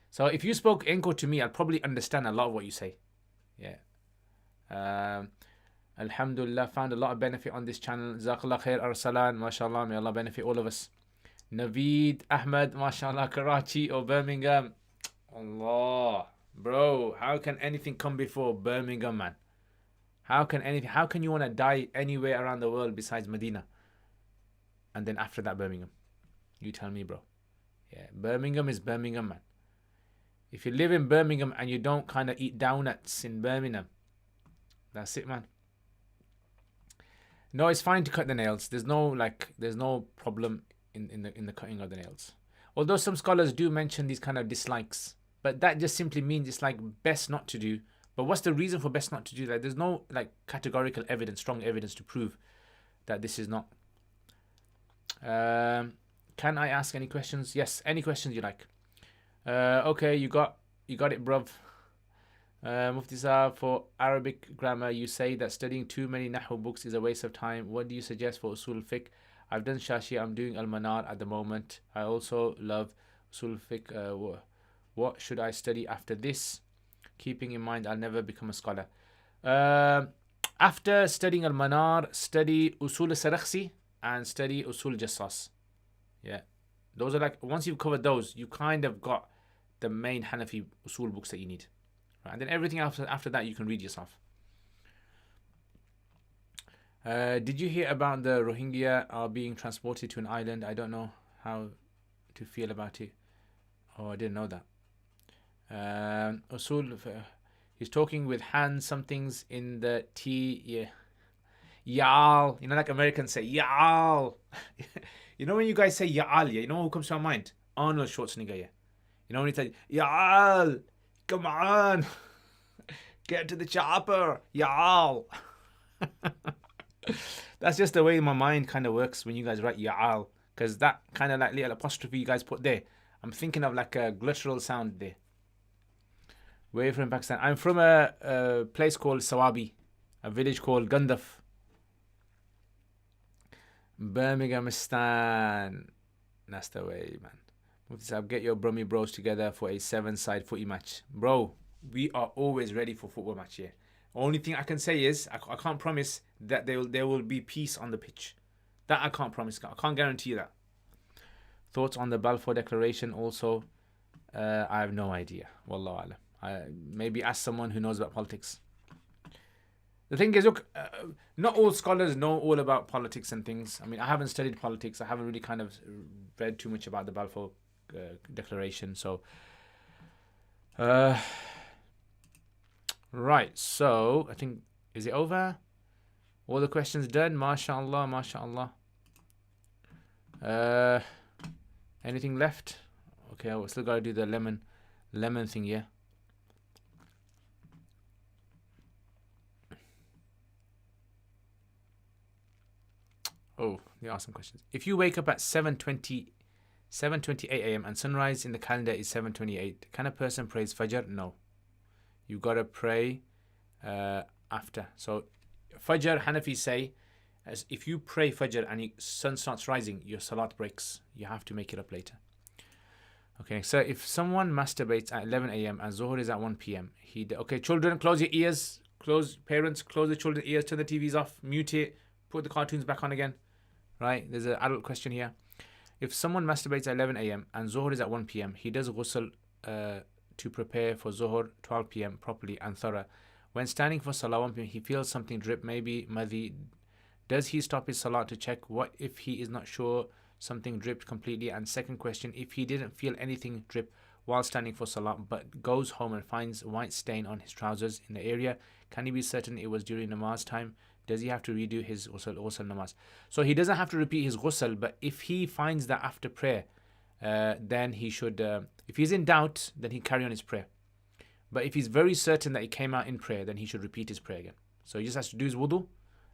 So if you spoke Enko to me, I'll probably understand a lot of what you say. Yeah. Alhamdulillah, found a lot of benefit on this channel. Jazakallah khair arsalan. MashaAllah, may Allah benefit all of us. Naveed Ahmed, MashaAllah, Karachi or Birmingham. Allah. Bro, how can anything come before Birmingham, man? How can you want to die anywhere around the world besides Medina? And then after that, Birmingham. You tell me, bro. Yeah, Birmingham is Birmingham, man. If you live in Birmingham and you don't kind of eat donuts in Birmingham, that's it, man. No, it's fine to cut the nails. There's no problem in the cutting of the nails. Although some scholars do mention these kind of dislikes, but that just simply means it's like best not to do. But what's the reason for best not to do that? There's no like categorical evidence, strong evidence to prove that this is not. Can I ask any questions? Yes, any questions you like. Okay, you got it, bruv. Mufti Saab, for Arabic grammar, you say that studying too many Nahu books is a waste of time. What do you suggest for Usul Fiqh? I've done Shashi, I'm doing Al-Manar at the moment. I also love Usul Fiqh. What should I study after this? Keeping in mind I'll never become a scholar. After studying Al-Manar, study Usul Sarakhsi and study Usul Jassas. Yeah. Those are like, once you've covered those, you kind of got the main Hanafi Usul books that you need. Right? And then everything after that you can read yourself. Did you hear about the Rohingya are being transported to an island? I don't know how to feel about it. Oh, I didn't know that. Usul, he's talking with hands, something's in the T. Yeah. Y'all. You know, like Americans say, y'all. You know when you guys say y'all, yeah? You know who comes to our mind? Arnold Schwarzenegger, yeah. You know when he says, y'all, come on. Get to the chopper, y'all. That's just the way my mind kind of works when you guys write y'all. Because that kind of like little apostrophe you guys put there, I'm thinking of like a glottal sound there. Where are you from, Pakistan? I'm from a place called Sawabi, a village called Gandaf. Birminghamstan. That's the way, man. Mufti Saab, get your Brummy bros together for a 7-side footy match. Bro, we are always ready for football match here. Only thing I can say is, I can't promise that there will be peace on the pitch. That I can't promise. I can't guarantee that. Thoughts on the Balfour Declaration also? I have no idea. Wallahu alam. Maybe ask someone who knows about politics. The thing is, look, not all scholars know all about politics and things. I mean, I haven't studied politics. I haven't really kind of read too much about the Balfour Declaration. So, right. So, I think, is it over? All the questions done? MashaAllah, MashaAllah. Anything left? Okay, I still got to do the lemon thing, yeah. Oh, there are some questions. If you wake up at 7:28 a.m. and sunrise in the calendar is 7:28, can a person praise Fajr? No. You got to pray after. So, Fajr, Hanafis say, as if you pray Fajr and the sun starts rising, your salat breaks. You have to make it up later. Okay, so if someone masturbates at 11 a.m. and Zuhr is at 1 p.m., okay, children, close your ears. Parents, close the children's ears, turn the TVs off, mute it, put the cartoons back on again. Right, there's an adult question here. If someone masturbates at 11 a.m. and Zuhr is at 1 p.m., he does ghusl to prepare for Zuhr 12 p.m. properly and thorough. When standing for Salah 1 p.m., he feels something drip, maybe madhi. Does he stop his Salah to check what if he is not sure something dripped completely? And second question, if he didn't feel anything drip while standing for Salah but goes home and finds a white stain on his trousers in the area, can he be certain it was during namaz time? Does he have to redo his ghusl namaz? So he doesn't have to repeat his ghusl, but if he finds that after prayer, then he should, if he's in doubt, then he carry on his prayer. But if he's very certain that it came out in prayer, then he should repeat his prayer again. So he just has to do his wudu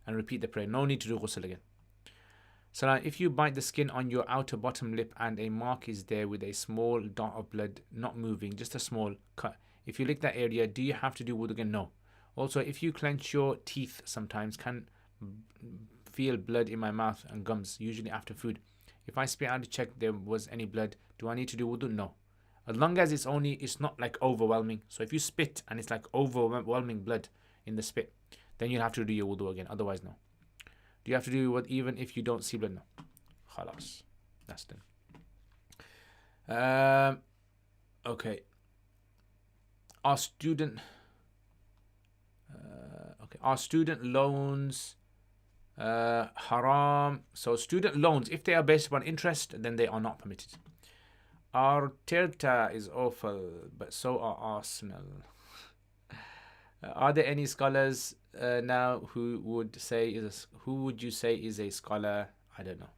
and repeat the prayer. No need to do ghusl again. So now, if you bite the skin on your outer bottom lip and a mark is there with a small dot of blood not moving, just a small cut, if you lick that area, do you have to do wudu again? No. Also, if you clench your teeth sometimes, can feel blood in my mouth and gums, usually after food. If I spit out to check there was any blood, do I need to do wudu? No. As long as it's not like overwhelming. So if you spit and it's like overwhelming blood in the spit, then you'll have to do your wudu again. Otherwise, no. Do you have to do what even if you don't see blood? No. Khalas. That's done. Okay. Our student loans haram. So student loans, if they are based upon interest, then they are not permitted. Arteta is awful, but so are Arsenal. Are there any scholars now who would you say is a scholar? I don't know.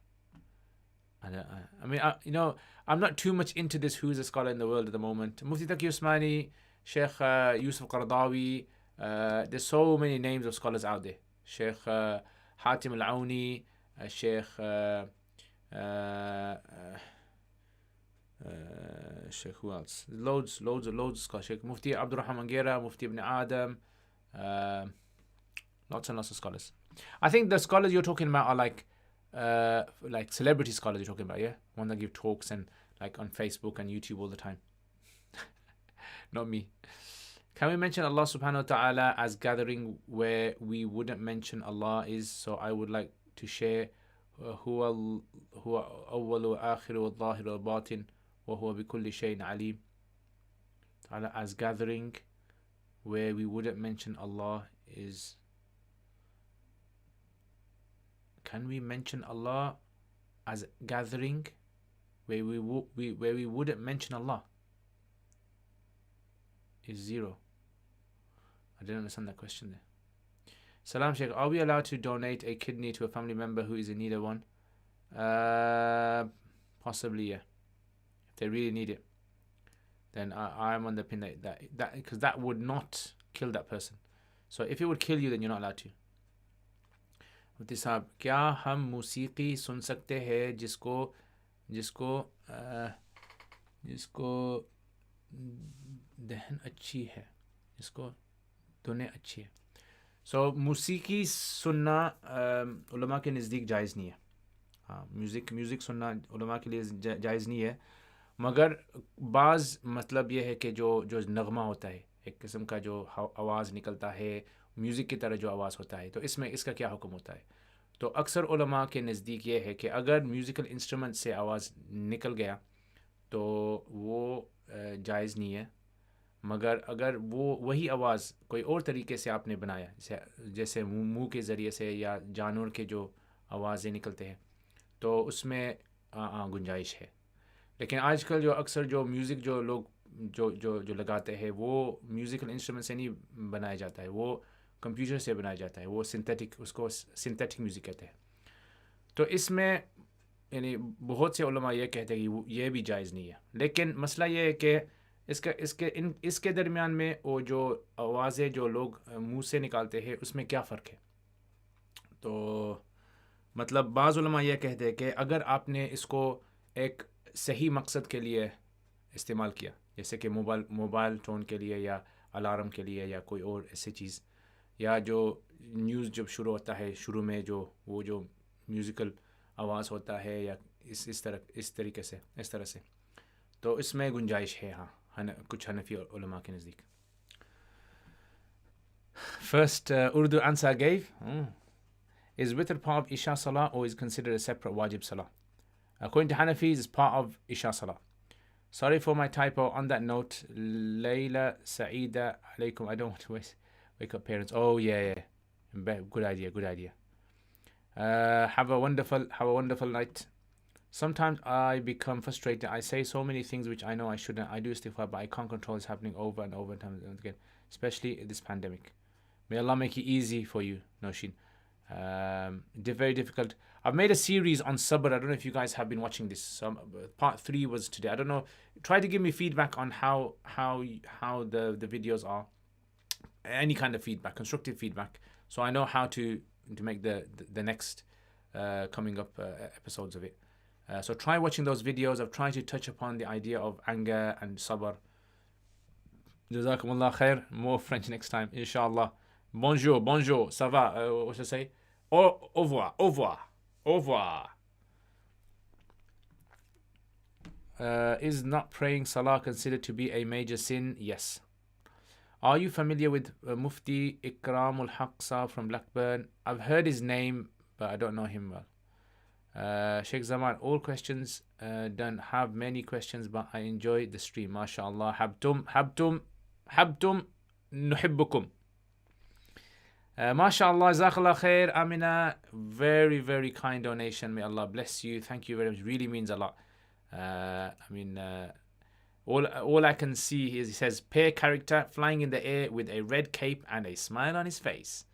I mean, I'm not too much into this. Who's a scholar in the world at the moment? Mufti Taqi Usmani, Sheikh Yusuf Qaradawi. There's so many names of scholars out there. Sheikh Hatim Al-Auni, Sheikh Sheikh who else? Loads of scholars. Sheikh Mufti Abdul Rahman Angera, Mufti Ibn Adam. Lots and lots of scholars. I think the scholars you're talking about are like celebrity scholars you're talking about, yeah? One that give talks and like on Facebook and YouTube all the time. Not me. Can we mention Allah subhanahu wa ta'ala as gathering where we wouldn't mention Allah is? So I would like to share huwa awwalu akhiru wa dhahiru wa batin wa huwa bi kulli shay'in alim. Ta'ala as gathering where we wouldn't mention Allah is. Can we mention Allah as gathering where we wouldn't mention Allah? Is zero. I didn't understand that question there. Salam Sheikh, are we allowed to donate a kidney to a family member who is in need of one? Possibly, yeah. If they really need it, then I'm on the opinion that because that would not kill that person. So if it would kill you, then you're not allowed to. मुफ्ती साहब, क्या हम मूसीकी सुन सकते हैं जिसको दहन अच्छी है, जिसको धुनें अच्छी है. सो मूसीकी सुनना उलमा के नज़दीक जायज़ नहीं है. हाँ, म्यूज़िक सुनना उलमा के लिए जायज़ नहीं है, मगर बाज़ मतलब ये है कि जो नगमा होता है, एक किस्म का जो आवाज़ निकलता है, म्यूज़िक की तरह जो आवाज़ होता है, तो इसमें इसका क्या हुक्म होता है? तो अक्सर उलमा के नज़दीक ये है कि अगर म्यूज़िकल इंस्ट्रूमेंट से आवाज़ निकल गया तो वो जायज़ नहीं है, मगर अगर वही आवाज़ कोई और तरीके से आपने बनाया, जैसे मुंह के ज़रिए से या जानवर के जो आवाज़ें निकलते हैं, तो उसमें गुंजाइश है. लेकिन आजकल जो अक्सर जो म्यूज़िक जो लोग जो लगाते हैं, वो म्यूज़िकल इंस्ट्रूमेंट से नहीं बनाया जाता है, वो कंप्यूटर से बनाया जाता है, वो उसको सिंथेटिक म्यूज़िक कहते हैं. तो इसमें यानी बहुत से उलमा ये कहते हैं कि ये भी जायज़ नहीं है. लेकिन मसला ये है कि इसके दरमियान में वो जो आवाज़ें जो लोग मुंह से निकालते हैं, उसमें क्या फ़र्क है? तो मतलब बाज़ उलमा ये कहते हैं कि अगर आपने इसको एक सही मकसद के लिए इस्तेमाल किया, जैसे कि मोबाइल टोन के लिए या अलार्म के लिए या कोई और ऐसी चीज़, या जो न्यूज़ जब शुरू होता है, शुरू में जो म्यूज़िकल आवाज़ होता है, या इस तरह से, तो इसमें गुंजाइश है. हाँ, कुछ हनफी उलमा के नज़दीक. First Urdu answer I gave. Is witr part of Isha Salah or is considered a separate wajib Salah? According to Hanafis, it's part of Isha Salah. Sorry for my typo. On that note, Layla Saeeda Alaikum. I don't want to wake up parents. Oh yeah. Good idea. Have a wonderful night. Sometimes I become frustrated. I say so many things which I know I shouldn't. I do istighfar, but I can't control. It's happening over and over time and again, especially in this pandemic. May Allah make it easy for you, Noshin. Very difficult. I've made a series on sabr. I don't know if you guys have been watching this. So part 3 was today. I don't know. Try to give me feedback on how the videos are. Any kind of feedback, constructive feedback, so I know how to make the next coming up episodes of it. So try watching those videos. I've tried to touch upon the idea of anger and sabr. Jazakumullah khair. More French next time, inshallah. Bonjour, ça va? What should I say? Au revoir. Au revoir. Au revoir. Is not praying Salah considered to be a major sin? Yes. Are you familiar with Mufti Ikram al-Haq from Blackburn? I've heard his name, but I don't know him well. Sheikh Zaman, all questions done. Have many questions, but I enjoy the stream. MashaAllah. Habtum, nuhibbukum. MashaAllah, Jazakallah khair. Amina, very, very kind donation. May Allah bless you. Thank you very much. Really means a lot. All I can see is, he says, pear character flying in the air with a red cape and a smile on his face.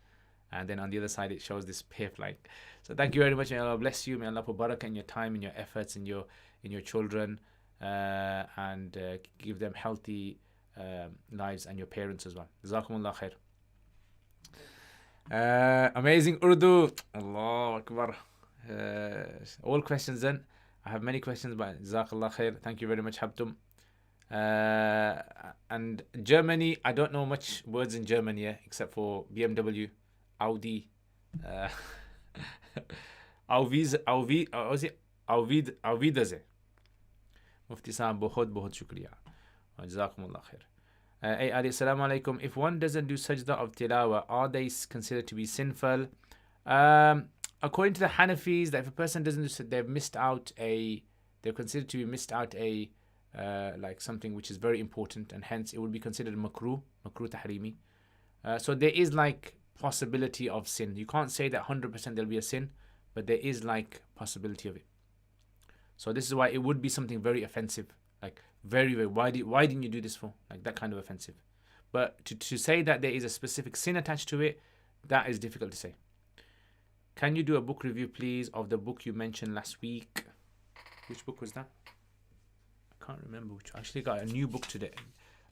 And then on the other side, it shows this pear flying. So thank you very much. May Allah bless you. May Allah put barakah in your time, in your efforts, in your children, and give them healthy lives, and your parents as well. Jazakumullah khair. Amazing Urdu. Allahu Akbar. All questions then. I have many questions, but Jazakallah khair. Thank you very much, Habtum. And Germany, I don't know much words in German, yeah, except for BMW, Audi, Auf Wiedersehen. Mufti Sahab, बहुत shukriya. Jazakumullah khair. Hey Ali, assalamu alaikum. If one doesn't do sajda of tilawa, are they considered to be sinful? According to the Hanafis, that if a person doesn't do, they're considered to be missed out like something which is very important, and hence it would be considered makruh tahrimi. So there is like possibility of sin. You can't say that 100% there'll be a sin, but there is like possibility of it. So this is why it would be something very offensive, like very, very, why didn't you do this for? Like that kind of offensive. But to say that there is a specific sin attached to it, that is difficult to say. Can you do a book review, please, of the book you mentioned last week? Which book was that? I can't remember which. I actually got a new book today.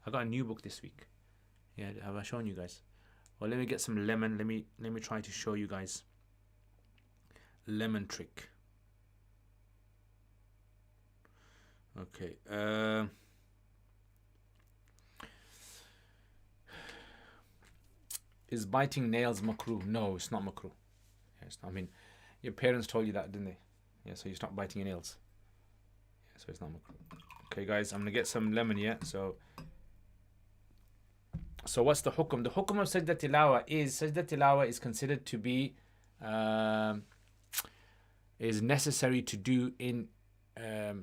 I got a new book this week. Yeah, have I shown you guys? Well, let me get some lemon. Let me try to show you guys. Lemon trick. Okay. Is biting nails makruh? No, it's not makruh. Yeah, it's not. I mean, your parents told you that, didn't they? Yeah, so you stop biting your nails. Yeah, so it's not makruh. Okay, guys, I'm gonna get some lemon here. So what's the hukum? The hukum of sajda tilawa is considered to be is necessary to do in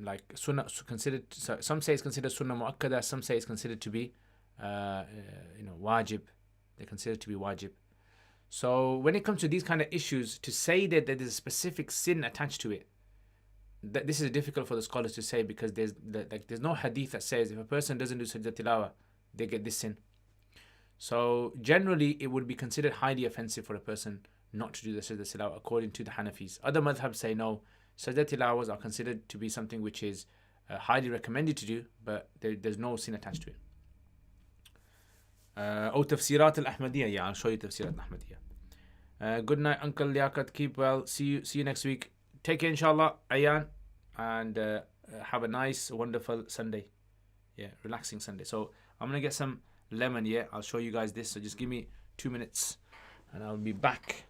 like sunnah, considered. So some say it's considered sunnah muakkada. Some say it's considered to be wajib. They're considered to be wajib. So when it comes to these kind of issues, to say that there's a specific sin attached to it, this is difficult for the scholars to say, because there's no hadith that says if a person doesn't do sajda tilawa, they get this sin. So generally, it would be considered highly offensive for a person not to do the sajda tilawa, according to the Hanafis. Other madhabs say no, sajda tilawas are considered to be something which is highly recommended to do, but there's no sin attached to it. Tafsirat al-Ahmadiyya. Yeah, I'll show you Tafsirat al-Ahmadiyya. Good night, Uncle Liaquat. Keep well. See you next week. Take care, inshallah, Ayan, and have a nice, wonderful Sunday. Yeah, relaxing Sunday. So I'm gonna get some lemon. Yeah, I'll show you guys this. So just give me 2 minutes, and I'll be back.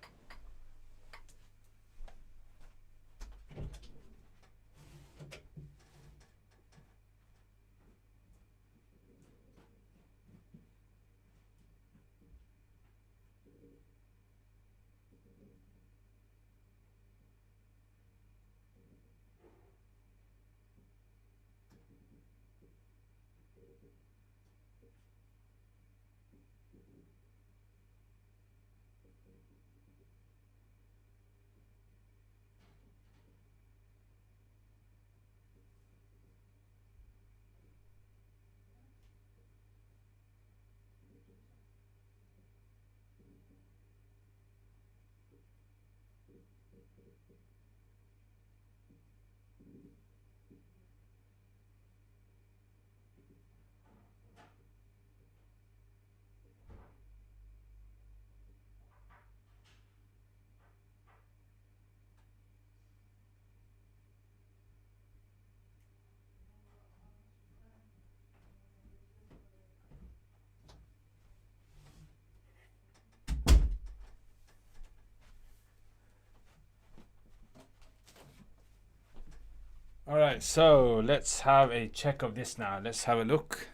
Alright, so let's have a check of this now. Let's have a look.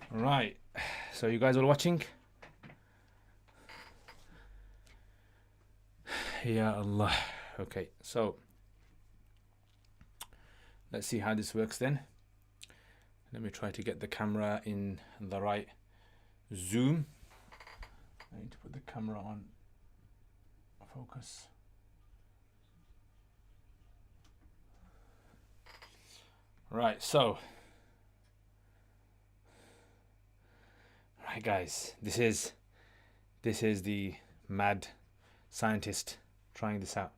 Right, so you guys all watching? Ya Allah. Okay, so let's see how this works then. Let me try to get the camera in the right zoom. I need to put the camera on focus. Right, so right guys, this is the mad scientist trying this out.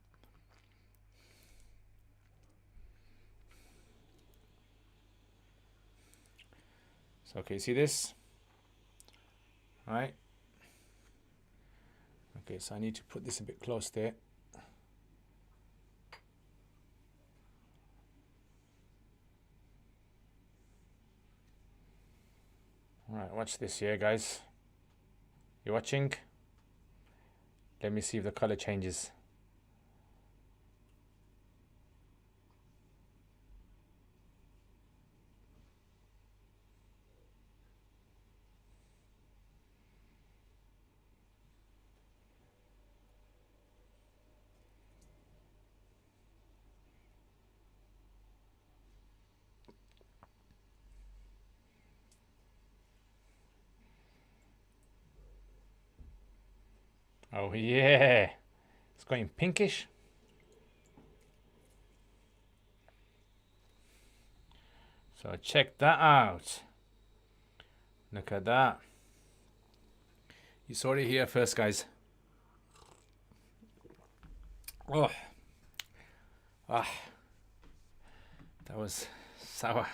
So okay, see this? Right. Okay, so I need to put this a bit close there. Alright, watch this here, guys. You watching? Let me see if the color changes. Oh yeah, it's going pinkish. So check that out. Look at that. You saw it here first, guys. Oh, that was sour.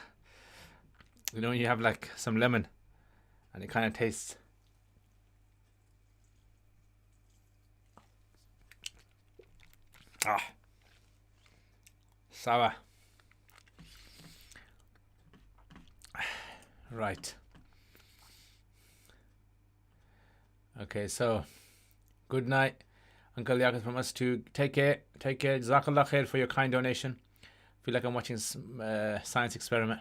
You know, when you have like some lemon and it kind of tastes. Sour. Right. Okay, so good night, Uncle Liaquat, from us too. Take care. Take care. Jazakallah khair for your kind donation. Feel like I'm watching science experiment.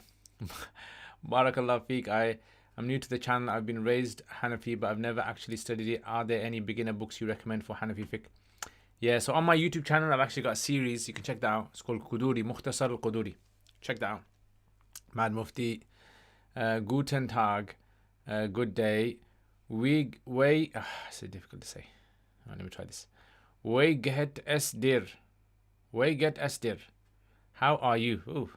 Barakallah feek. I'm new to the channel. I've been raised Hanafi, but I've never actually studied it. Are there any beginner books you recommend for Hanafi fiqh? Yeah, so on my YouTube channel, I've actually got a series. You can check that out. It's called Quduri, Mukhtasar al-Quduri. Check that out. Mad Mufti, Guten Tag, good day. It's difficult to say. Let me try this. Get esdir. How are you? Ooh.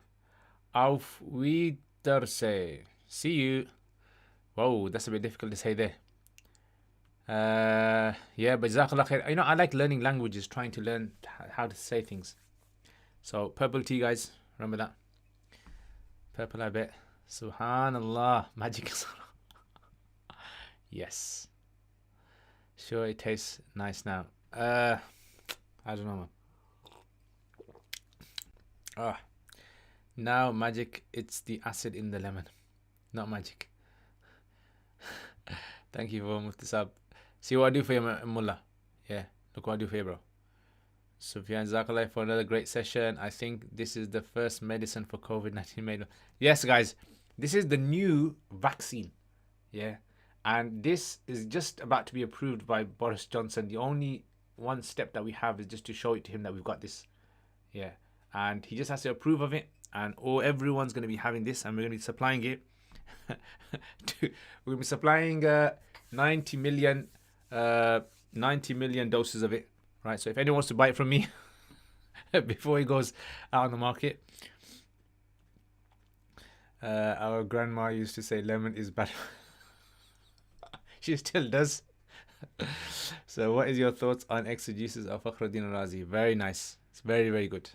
Auf Wiedersehen. See you. Whoa, that's a bit difficult to say there. Yeah, but Jazakallah khair. You know, I like learning languages, trying to learn how to say things. So, purple tea, guys. Remember that. Purple, I bet. Subhanallah. Magic. Yes. Sure, it tastes nice now. I don't know, man. Now magic, it's the acid in the lemon. Not magic. Thank you for Muftisab. See what I do for you, Mullah. Yeah, look what I do for you, bro. Sufyan, Zakalai, for another great session. I think this is the first medicine for COVID-19 made. Yes, guys, this is the new vaccine. Yeah. And this is just about to be approved by Boris Johnson. The only one step that we have is just to show it to him that we've got this. Yeah. And he just has to approve of it. And everyone's going to be having this. And we're going to be supplying it. We'll be supplying 90 million doses of it. Right. So if anyone wants to buy it from me before it goes out on the market. Our grandma used to say lemon is bad. She still does. So what is your thoughts on exegesis of Fakhruddin Razi? Very nice. It's very, very good.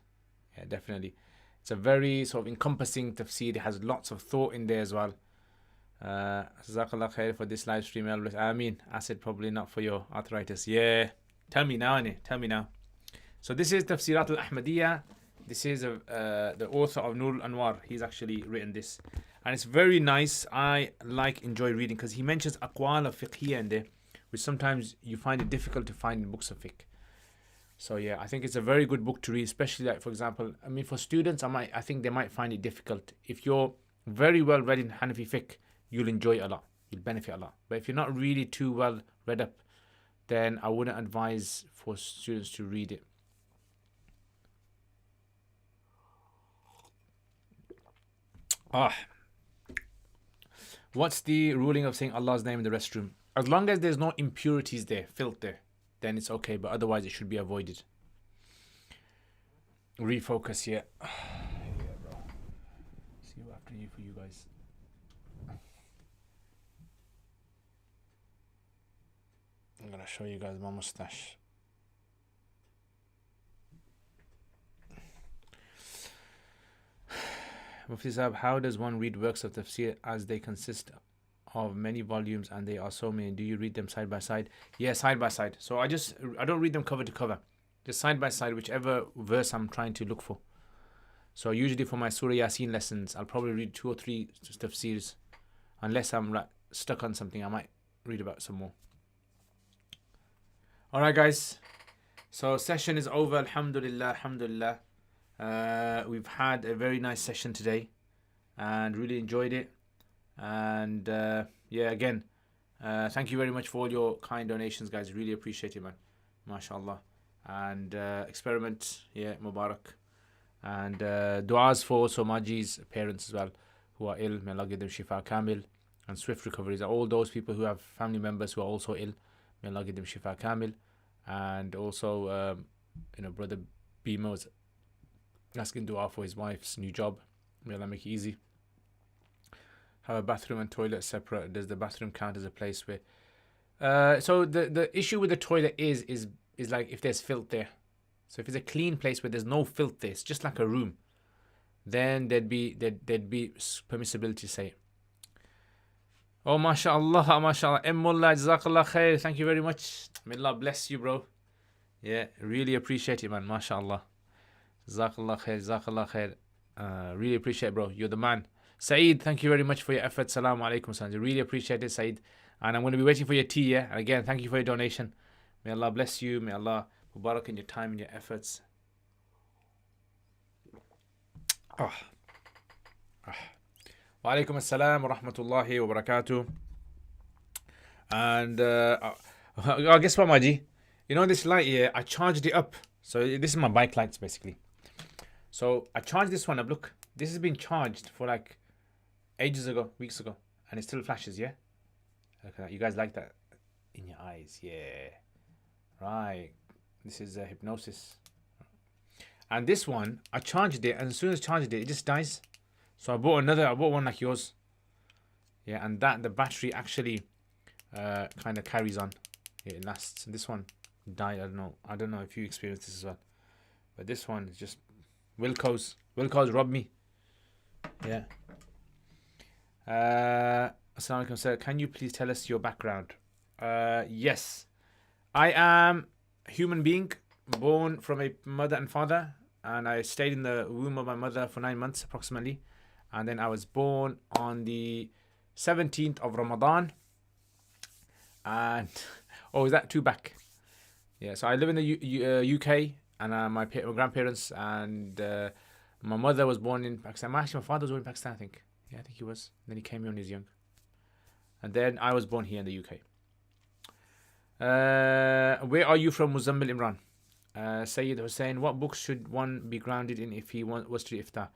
Yeah, definitely. It's a very sort of encompassing tafsir. It has lots of thought in there as well. Jazakallah khair for this live stream. Ameen. Acid probably not for your arthritis. Yeah. Tell me now, innit? Tell me now. So this is Tafsirat al-Ahmadiyya. This is the author of Nur al-Anwar. He's actually written this. And it's very nice. I enjoy reading because he mentions aqwal of fiqhiyya in there, which sometimes you find it difficult to find in books of fiqh. So yeah, I think it's a very good book to read, especially like for example, I mean for students, I think they might find it difficult. If you're very well read in Hanafi fiqh, you'll enjoy it a lot. You'll benefit a lot. But if you're not really too well read up, then I wouldn't advise for students to read it. What's the ruling of saying Allah's name in the restroom? As long as there's no impurities there, filth there, then it's okay. But otherwise, it should be avoided. Refocus here. Yeah, bro. See what I can do for you guys. I'm gonna show you guys my mustache. Mufti Sahab, how does one read works of tafsir as they consist of many volumes and they are so many? Do you read them side by side? Yeah, side by side. So I don't read them cover to cover. Just side by side, whichever verse I'm trying to look for. So usually for my Surah Yasin lessons, I'll probably read 2 or 3 tafsirs. Unless I'm stuck on something, I might read about some more. Alright guys, so session is over. Alhamdulillah, alhamdulillah. We've had a very nice session today and really enjoyed it. And yeah, again, thank you very much for all your kind donations, guys. Really appreciate it, man. MashaAllah. And experiment, yeah, Mubarak. And du'as for also Maji's parents as well, who are ill. May Allah give them shifa kamil and swift recoveries. All those people who have family members who are also ill, may Allah give them shifa kamil. And also, Brother Bimo was asking dua for his wife's new job. May Allah make it easy. Have a bathroom and toilet separate. Does the bathroom count as a place where? So the issue with the toilet is like if there's filth there. So if it's a clean place where there's no filth there, it's just like a room, then there'd be permissibility to say it. Oh, mashallah, mashallah. Mullah, jazakallah khair. Thank you very much. May Allah bless you, bro. Yeah, really appreciate it, man. Mashallah. Jazakallah khair, jazakallah khair. Really appreciate it, bro. You're the man. Saeed, thank you very much for your effort. Assalamu alaikum, Sanjay. Really appreciate it, Saeed. And I'm going to be waiting for your tea, yeah? And again, thank you for your donation. May Allah bless you. May Allah mubarak in your time and your efforts. Wa alaikum assalam wa rahmatullahi wa barakatuh. And guess what, Maji? You know this light here, I charged it up. So this is my bike lights basically. So I charged this one up. Look, this has been charged for like ages ago, weeks ago, and it still flashes, yeah? Look at that. You guys like that in your eyes, yeah. Right. This is hypnosis. And this one, I charged it, and as soon as I charged it, it just dies. So I bought one like yours. Yeah, and the battery actually kind of carries on. Yeah, it lasts. And this one died. I don't know if you experienced this as well. But this one is just Wilco's robbed me. Yeah. Assalamu alaikum, sir. Can you please tell us your background? Yes. I am a human being born from a mother and father, and I stayed in the womb of my mother for 9 months approximately. And then I was born on the 17th of Ramadan. And is that 2 back? Yeah, so I live in the UK, and my grandparents and my mother was born in Pakistan. Actually, my father was born in Pakistan, I think. Yeah, I think he was. And then he came here when he was young. And then I was born here in the UK. Where are you from, Muzammil Imran? Sayyid Hussein, what books should one be grounded in if he was to iftar?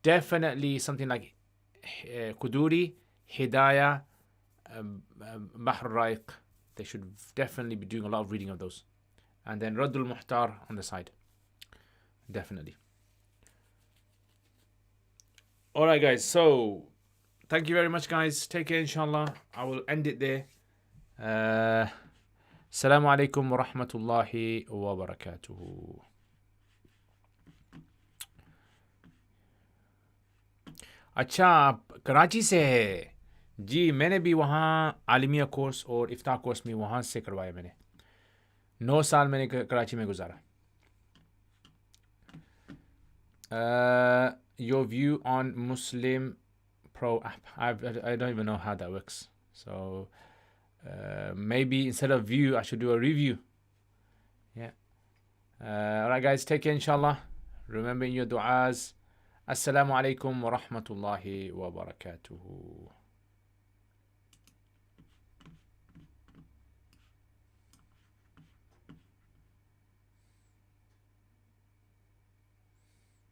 Definitely something like Quduri, Hidayah, Bahr Raiq. They should definitely be doing a lot of reading of those. And then Raddul Muhtar on the side. Definitely. Alright guys, so thank you very much guys. Take care inshallah. I will end it there. Assalamu alaikum wa rahmatullahi wa barakatuhu. अच्छा कराची से है जी. मैंने भी वहाँ आलिमिया course और इफ्ता course में वहाँ से करवाया मैंने. 9 साल मैंने कराची में गुजारा. Your view on Muslim Pro app. I don't even know how that works. So maybe instead of view, I should do a review. Yeah. Alright guys, take care inshallah. Remember in your du'as. Assalamu alaikum wa rahmatullahi wa barakatuhu.